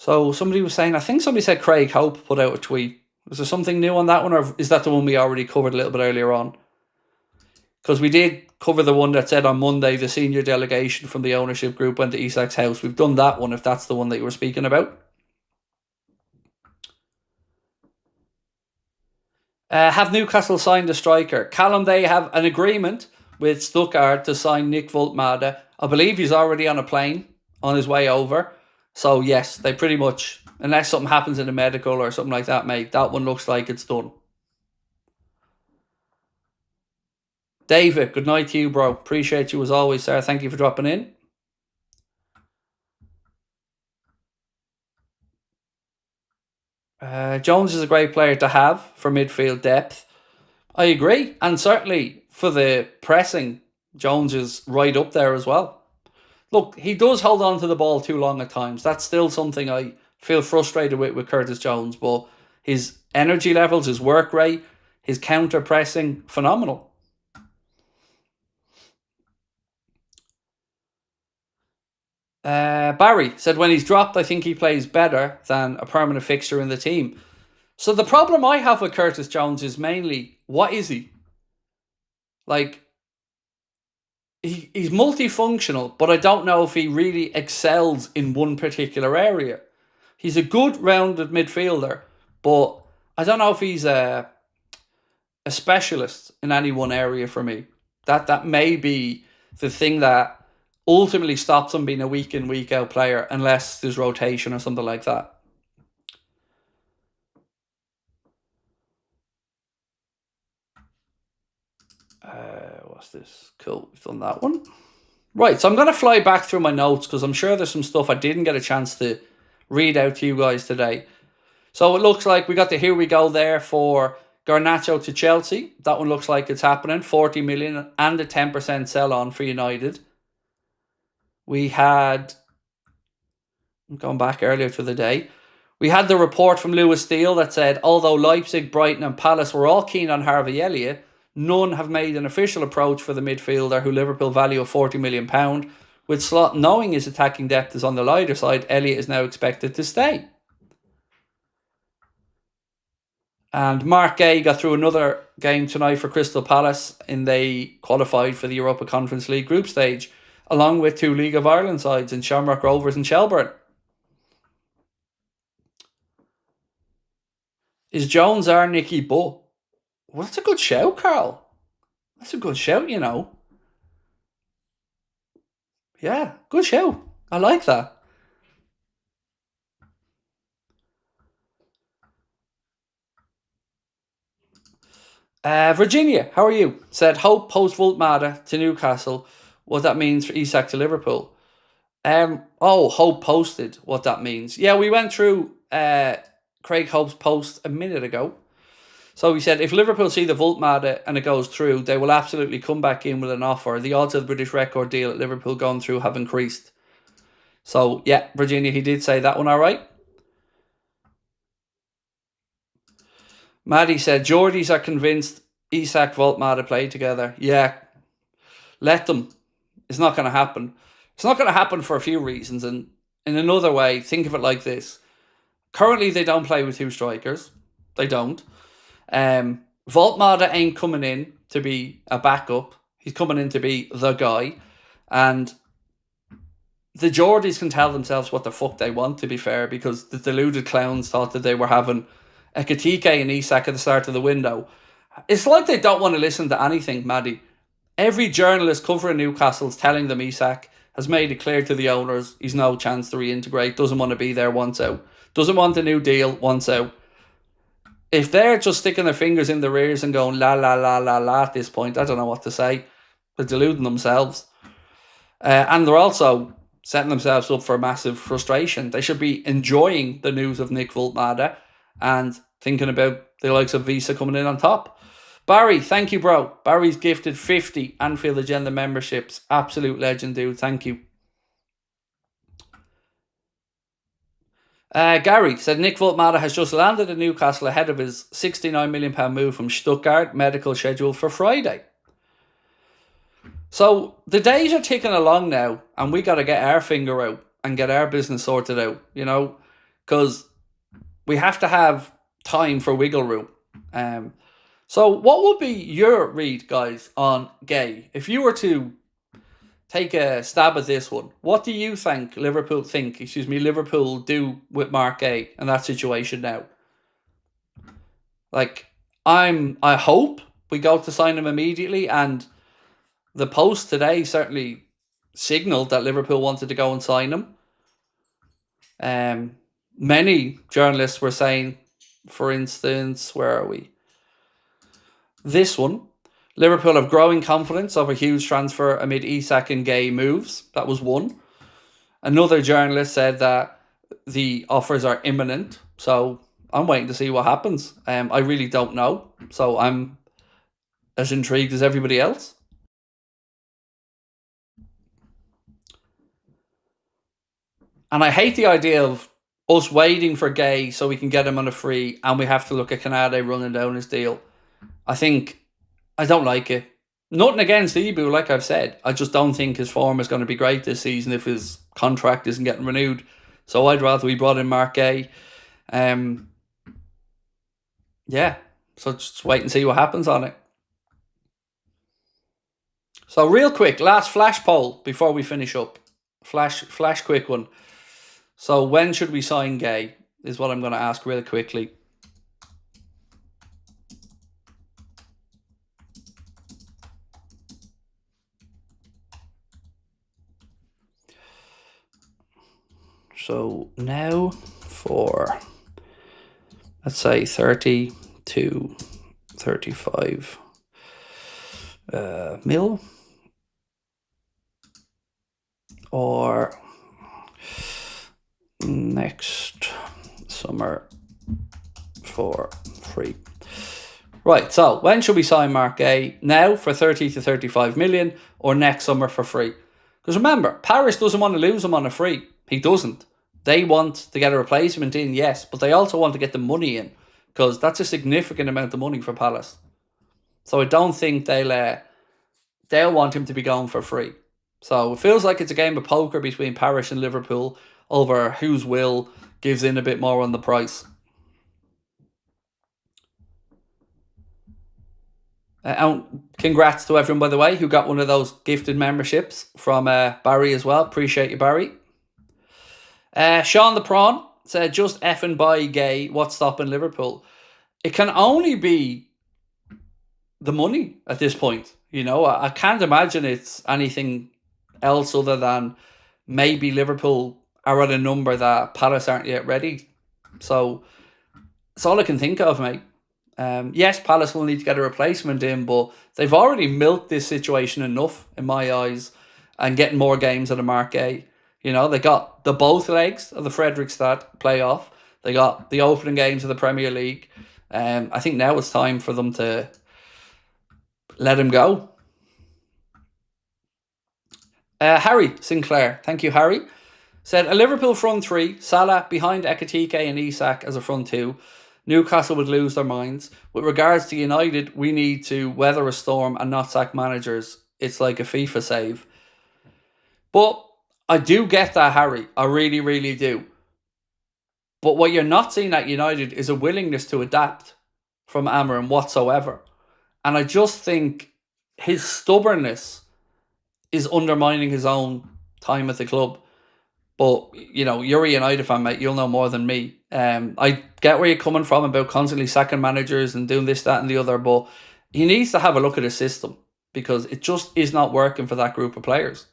So somebody was saying, I think somebody said Craig Hope put out a tweet. Was there something new on that one, or is that the one we already covered a little bit earlier on? Because we did cover the one that said on Monday the senior delegation from the ownership group went to Isak's house. We've done that one, if that's the one that you were speaking about. Have Newcastle signed a striker? Callum, they have an agreement with Stuttgart to sign Nick Woltmade. I believe he's already on a plane on his way over. So yes, they pretty much, unless something happens in the medical or something like that, mate, that one looks like it's done. David, good night to you, bro. Appreciate you as always, sir. Thank you for dropping in. Jones is a great player to have for midfield depth. I agree. And certainly for the pressing, Jones is right up there as well. Look, he does hold on to the ball too long at times. That's still something I feel frustrated with Curtis Jones. But his energy levels, his work rate, his counter pressing, phenomenal. Barry said when he's dropped, I think he plays better than a permanent fixture in the team. So the problem I have with Curtis Jones is mainly, what is he? Like, he's multifunctional, but I don't know if he really excels in one particular area. He's a good rounded midfielder, but I don't know if he's a specialist in any one area for me. That may be the thing that ultimately stops him being a week in, week out player, unless there's rotation or something like that. What's this? Cool, we've done that one. Right, so I'm going to fly back through my notes because I'm sure there's some stuff I didn't get a chance to read out to you guys today. So it looks like we got the here we go there for Garnacho to Chelsea. That one looks like it's happening. 40 million and a 10% sell on for United. We had, I'm going back earlier to the day, we had the report from Lewis Steele that said, although Leipzig, Brighton and Palace were all keen on Harvey Elliott, none have made an official approach for the midfielder who Liverpool value of £40 million. With Slot knowing his attacking depth is on the lighter side, Elliott is now expected to stay. And Mark Gay got through another game tonight for Crystal Palace, and they qualified for the Europa Conference League group stage, along with two League of Ireland sides in Shamrock Rovers and Shelbourne. Is Jones our Nicky Butt? Well, that's a good shout, Carl. That's a good shout, you know. Yeah, good shout. I like that. Virginia, how are you? Said, hope post Woltmade to Newcastle, what that means for Isak to Liverpool. Hope posted what that means. Yeah, we went through Craig Hope's post a minute ago. So he said, if Liverpool see the Woltmade and it goes through, they will absolutely come back in with an offer. The odds of the British record deal at Liverpool going through have increased. So, yeah, Virginia, he did say that one all right. Maddie said, Geordies are convinced Isak Woltmade play together. Yeah, let them. It's not going to happen. It's not going to happen for a few reasons. And in another way, think of it like this. Currently, they don't play with two strikers. They don't. Woltmade ain't coming in to be a backup. He's coming in to be the guy. And the Geordies can tell themselves what the fuck they want, to be fair, because the deluded clowns thought that they were having Ekitike and Isak at the start of the window. It's like they don't want to listen to anything, Maddie. Every journalist covering Newcastle's telling them Isak has made it clear to the owners he's no chance to reintegrate, doesn't want to be there, wants out. Doesn't want a new deal, wants out. If they're just sticking their fingers in their ears and going la la la la la at this point, I don't know what to say. They're deluding themselves. And they're also setting themselves up for massive frustration. They should be enjoying the news of Nick Woltmade and thinking about the likes of Visa coming in on top. Barry, thank you, bro. Barry's gifted 50 Anfield Agenda memberships. Absolute legend, dude. Thank you. Gary said Nick Woltmade has just landed in Newcastle ahead of his £69 million move from Stuttgart, medical schedule for Friday. So the days are ticking along now, and we got to get our finger out and get our business sorted out. You know, because we have to have time for wiggle room. So what would be your read, guys, on Gay? If you were to take a stab at this one, what do you think Liverpool do with Mark Gay in that situation now? Like, I hope we go to sign him immediately, and the Post today certainly signalled that Liverpool wanted to go and sign him. Many journalists were saying, for instance, where are we? This one, Liverpool have growing confidence of a huge transfer amid Isak and Gay moves. That was one. Another journalist said that the offers are imminent. So I'm waiting to see what happens. I really don't know. So I'm as intrigued as everybody else. And I hate the idea of us waiting for Gay so we can get him on a free and we have to look at Canade running down his deal. I don't like it. Nothing against Ibu, like I've said. I just don't think his form is going to be great this season if his contract isn't getting renewed. So I'd rather we brought in Mark Gay. Yeah, so just wait and see what happens on it. So real quick, last flash poll before we finish up. Flash quick one. So when should we sign Gay is what I'm going to ask real quickly. So now for, let's say, 30 to 35 mil, or next summer for free. Right, so when should we sign Mark Gay? Now for 30 to 35 million, or next summer for free? Because remember, Paris doesn't want to lose him on a free. He doesn't. They want to get a replacement in, yes, but they also want to get the money in, because that's a significant amount of money for Palace. So I don't think they'll want him to be going for free. So it feels like it's a game of poker between Paris and Liverpool over whose will gives in a bit more on the price. And congrats to everyone, by the way, who got one of those gifted memberships from Barry as well. Appreciate you, Barry. Sean the Prawn said, just effing buy Gay. What's stopping Liverpool? It can only be the money at this point. You know, I can't imagine it's anything else other than maybe Liverpool are at a number that Palace aren't yet ready. So it's all I can think of, mate. Yes, Palace will need to get a replacement in, but they've already milked this situation enough, in my eyes, and getting more games out of Mark Gay. You know, they got the both legs of the Fredrikstad playoff. They got the opening games of the Premier League. I think now it's time for them to let him go. Harry Sinclair, thank you, Harry, said a Liverpool front three, Salah behind Ekitike and Isak as a front two. Newcastle would lose their minds. With regards to United, we need to weather a storm and not sack managers. It's like a FIFA save. But I do get that, Harry. I really, really do. But what you're not seeing at United is a willingness to adapt from Amorim whatsoever. And I just think his stubbornness is undermining his own time at the club. But, you know, you're a United fan, mate. You'll know more than me. I get where you're coming from about constantly sacking managers and doing this, that and the other. But he needs to have a look at his system, because it just is not working for that group of players.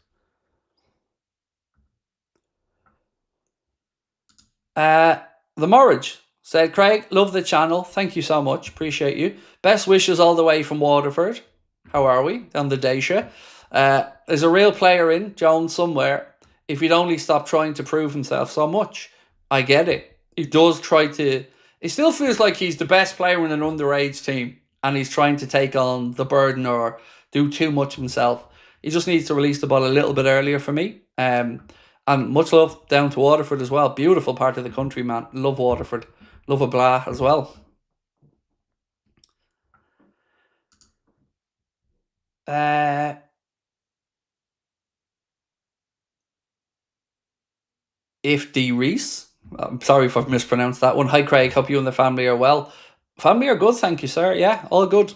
The Morridge said, Craig, love the channel. Thank you so much. Appreciate you. Best wishes all the way from Waterford. How are we? On the Dacia. There's a real player in Jones somewhere. If he'd only stop trying to prove himself so much. I get it. He does try to... It still feels like he's the best player in an underage team, and he's trying to take on the burden or do too much himself. He just needs to release the ball a little bit earlier for me. And much love down to Waterford as well. Beautiful part of the country, man. Love Waterford. Love a Blah as well. If D. Reese I'm sorry if I've mispronounced that one. Hi, Craig. Hope you and the family are well. Family are good, thank you, sir. Yeah, all good.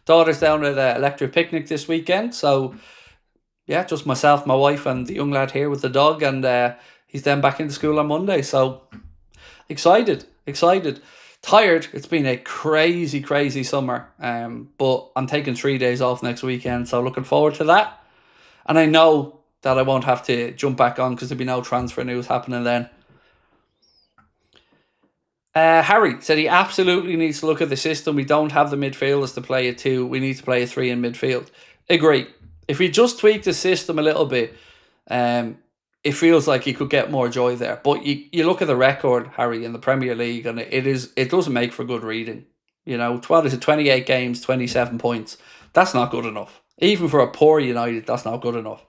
Daughter's down at Electric Picnic this weekend, so yeah, just myself, my wife, and the young lad here with the dog, and he's then back into school on Monday. So excited, excited. Tired. It's been a crazy, crazy summer. But I'm taking 3 days off next weekend, so looking forward to that. And I know that I won't have to jump back on because there'll be no transfer news happening then. Harry said he absolutely needs to look at the system. We don't have the midfielders to play a 2. We need to play a 3 in midfield. Agree. If we just tweak the system a little bit, it feels like you could get more joy there. But you look at the record, Harry, in the Premier League, and it doesn't make for good reading. You know, 28 games, 27 points. That's not good enough. Even for a poor United, that's not good enough.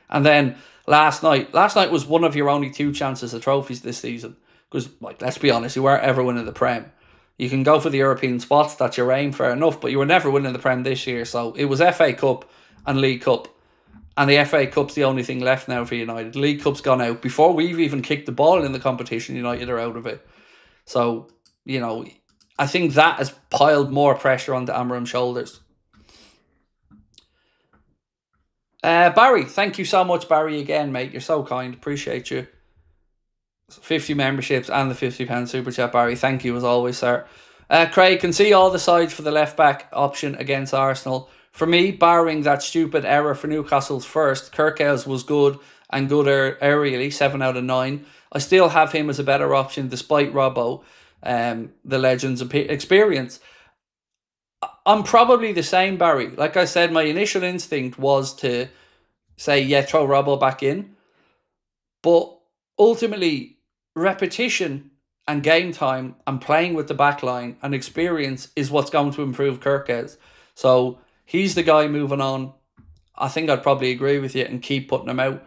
And then last night was one of your only 2 chances of trophies this season. Because, like, let's be honest, you weren't ever winning the Prem. You can go for the European spots, that's your aim, fair enough, but you were never winning the Prem this year. So it was FA Cup and League Cup. And the FA Cup's the only thing left now for United. League Cup's gone out. Before we've even kicked the ball in the competition, United are out of it. So, you know, I think that has piled more pressure onto Amram's shoulders. Barry, thank you so much, Barry, again, mate. You're so kind. Appreciate you. 50 memberships and the £50 super chat, Barry. Thank you as always, sir. Craig, can see all the sides for the left back option against Arsenal. For me, barring that stupid error for Newcastle's first, Kirkhouse was good and good aerially, 7 out of 9. I still have him as a better option despite Robbo, the legend's experience. I'm probably the same, Barry. Like I said, my initial instinct was to say, yeah, throw Robbo back in. But ultimately, repetition and game time and playing with the back line and experience is what's going to improve Kirkhouse. So he's the guy moving on. I think I'd probably agree with you and keep putting him out.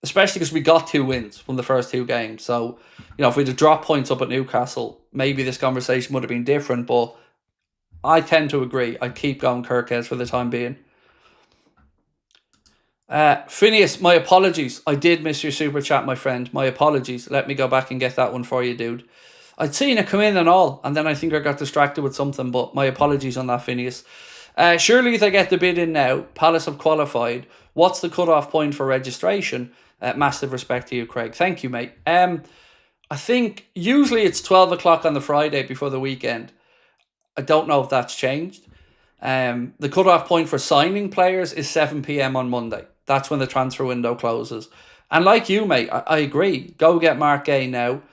Especially because we got 2 wins from the first 2 games. So, you know, if we'd have dropped points up at Newcastle, maybe this conversation would have been different. But I tend to agree. I'd keep going Kirkhouse for the time being. Phineas, my apologies. I did miss your super chat, my friend. My apologies. Let me go back and get that one for you, dude. I'd seen it come in and all, and then I think I got distracted with something, but my apologies on that, Phineas. Surely they get the bid in now. Palace have qualified. What's the cut-off point for registration? Massive respect to you, Craig. Thank you, mate. I think usually it's 12 o'clock on the Friday before the weekend. I don't know if that's changed. The cut-off point for signing players is 7 p.m. on Monday. That's when the transfer window closes. And like you, mate, I agree. Go get Mark Gay now.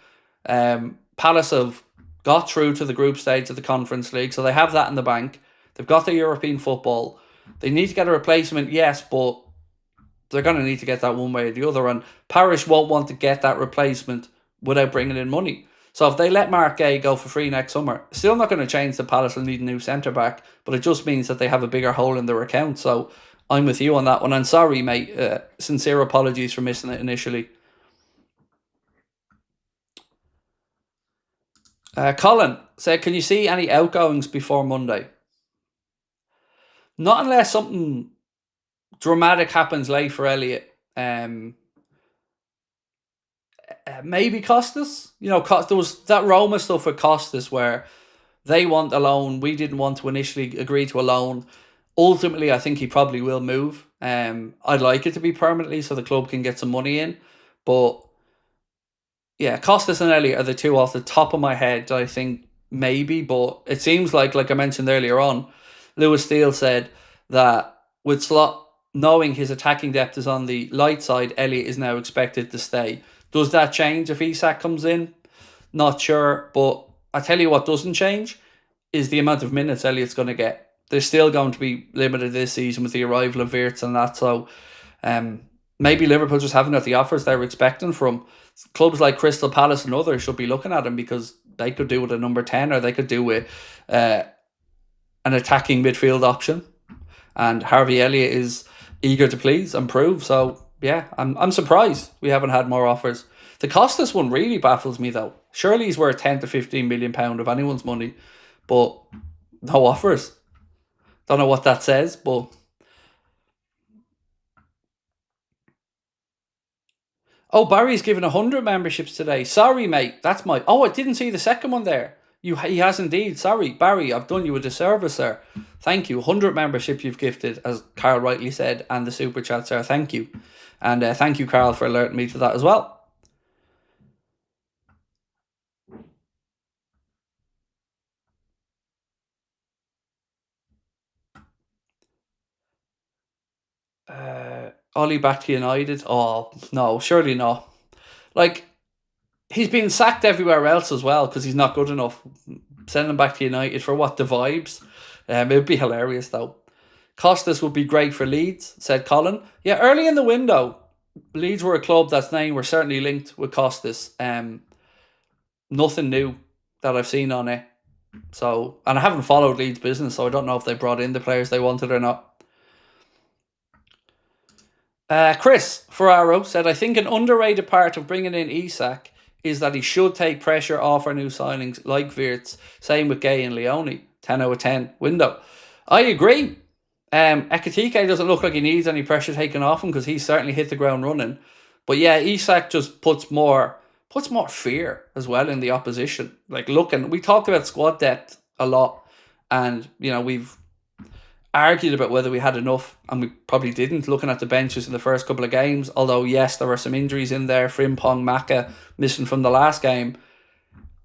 Palace have got through to the group stage of the Conference League, so they have that in the bank. They've got the European football. They need to get a replacement, yes, but they're going to need to get that one way or the other. And Parish won't want to get that replacement without bringing in money. So if they let Mark Gay go for free next summer, still not going to change the Palace will need a new centre-back, but it just means that they have a bigger hole in their account. So I'm with you on that one. And sorry, mate, sincere apologies for missing it initially. Colin said, can you see any outgoings before Monday? Not unless something dramatic happens late for Elliott. Maybe Costas. You know, there was that Roma stuff with Costas where they want a loan. We didn't want to initially agree to a loan. Ultimately, I think he probably will move. I'd like it to be permanently so the club can get some money in. But yeah, Costas and Elliott are the 2 off the top of my head. I think maybe, but it seems like I mentioned earlier on, Lewis Steele said that with Slot knowing his attacking depth is on the light side, Elliott is now expected to stay. Does that change if Isak comes in? Not sure, but I tell you what doesn't change is the amount of minutes Elliott's going to get. They're still going to be limited this season with the arrival of Wirtz and that, so maybe Liverpool just haven't got the offers they were expecting from clubs like Crystal Palace and others should be looking at him because they could do with a number 10 or they could do with an attacking midfield option. And Harvey Elliott is eager to please and prove, so yeah, I'm surprised we haven't had more offers. The Costas one really baffles me though. Surely he's worth 10 to 15 million pound of anyone's money, but no offers. Don't know what that says, but Oh, Barry's given 100 memberships today. Sorry, mate. That's my... Oh, I didn't see the second one there. He has indeed. Sorry, Barry, I've done you a disservice, sir. Thank you. 100 memberships you've gifted, as Carl rightly said, and the super chat, sir. Thank you. And thank you, Carl, for alerting me to that as well. Ollie back to United? Oh, no, surely not. Like, he's been sacked everywhere else as well because he's not good enough. Send him back to United for what? The vibes? It would be hilarious, though. Costas would be great for Leeds, said Colin. Yeah, early in the window, Leeds were a club that's name were certainly linked with Costas. Nothing new that I've seen on it. So, and I haven't followed Leeds business, so I don't know if they brought in the players they wanted or not. Chris Ferraro said, I think an underrated part of bringing in Isak is that he should take pressure off our new signings like Wirtz. Same with Gay and Leone. 10 out of 10 window. I agree. Ekitike doesn't look like he needs any pressure taken off him because he's certainly hit the ground running. But yeah, Isak just puts more fear as well in the opposition. Like, we talked about squad depth a lot, and you know, we've argued about whether we had enough, and we probably didn't, looking at the benches in the first couple of games. Although, yes, there were some injuries in there. Frimpong, Maka missing from the last game.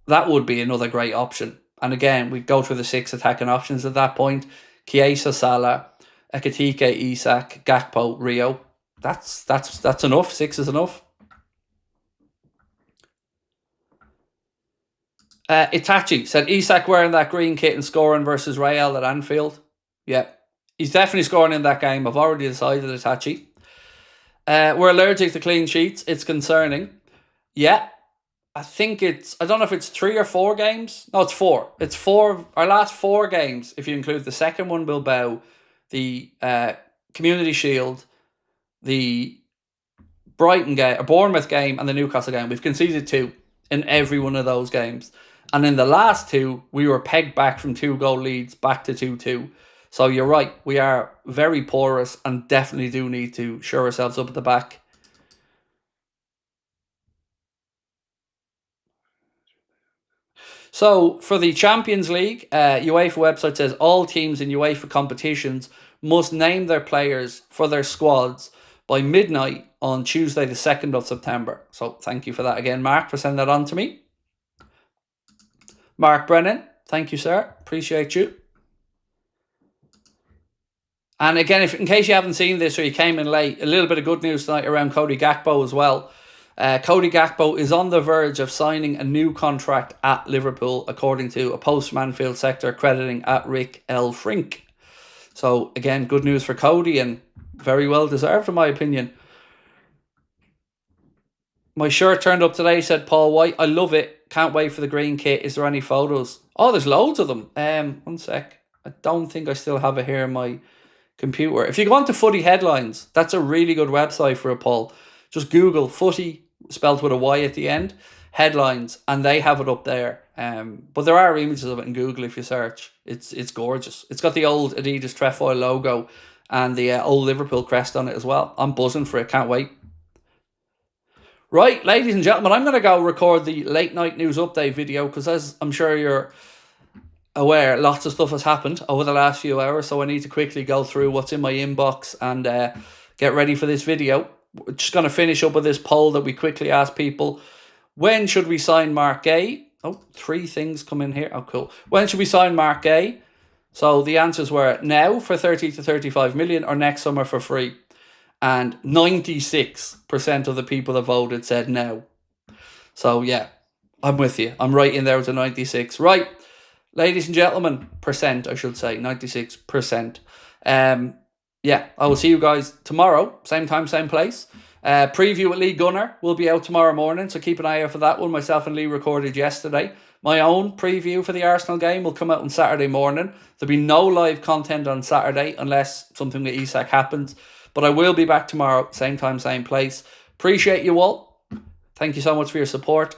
That would be another great option. And again, we'd go through the 6 attacking options at that point. Chiesa, Salah, Ekitike, Isak, Gakpo, Rio. That's enough. 6 is enough. Itachi said, Isak wearing that green kit and scoring versus Real at Anfield. Yeah. He's definitely scoring in that game. I've already decided, Itachi. We're allergic to clean sheets. It's concerning. Yeah. I don't know if it's 3 or 4 games. No, it's 4. It's 4. Our last 4 games, if you include the second one, Bilbao, the Community Shield, the Bournemouth game, and the Newcastle game. We've conceded 2 in every one of those games. And in the last 2, we were pegged back from 2-goal leads back to 2-2. So you're right, we are very porous and definitely do need to shore ourselves up at the back. So for the Champions League, UEFA website says all teams in UEFA competitions must name their players for their squads by midnight on Tuesday the 2nd of September. So thank you for that again, Mark, for sending that on to me. Mark Brennan, thank you, sir. Appreciate you. And again, in case you haven't seen this or you came in late, a little bit of good news tonight around Cody Gakpo as well. Cody Gakpo is on the verge of signing a new contract at Liverpool, according to a post-Manfield sector crediting at Rick L. Frink. So again, good news for Cody and very well deserved in my opinion. My shirt turned up today, said Paul White. I love it. Can't wait for the green kit. Is there any photos? Oh, there's loads of them. One sec. I don't think I still have it here in my computer. If you go on to Footy Headlines, that's a really good website for a poll. Just Google Footy, spelled with a Y at the end, Headlines, and they have it up there. But there are images of it in Google if you search. It's gorgeous. It's got the old Adidas trefoil logo and the old Liverpool crest on it as well. I'm buzzing for it. Can't wait. Right, ladies and gentlemen, I'm going to go record the late night news update video because, as I'm sure you're aware, lots of stuff has happened over the last few hours, so I need to quickly go through what's in my inbox and get ready for this video. We're just going to finish up with this poll that we quickly asked people. When should we sign Mark Gay? Oh, 3 things come in here. Oh, cool. When should we sign Mark Gay? So the answers were now for 30 to 35 million or next summer for free. And 96% of the people that voted said no. So yeah, I'm with you. I'm right in there with the 96. Right, ladies and gentlemen, I should say, 96%. Yeah, I will see you guys tomorrow, same time, same place. Preview with Lee Gunner will be out tomorrow morning, so keep an eye out for that one. Myself and Lee recorded yesterday. My own preview for the Arsenal game will come out on Saturday morning. There'll be no live content on Saturday unless something with Isak happens. But I will be back tomorrow, same time, same place. Appreciate you all. Thank you so much for your support.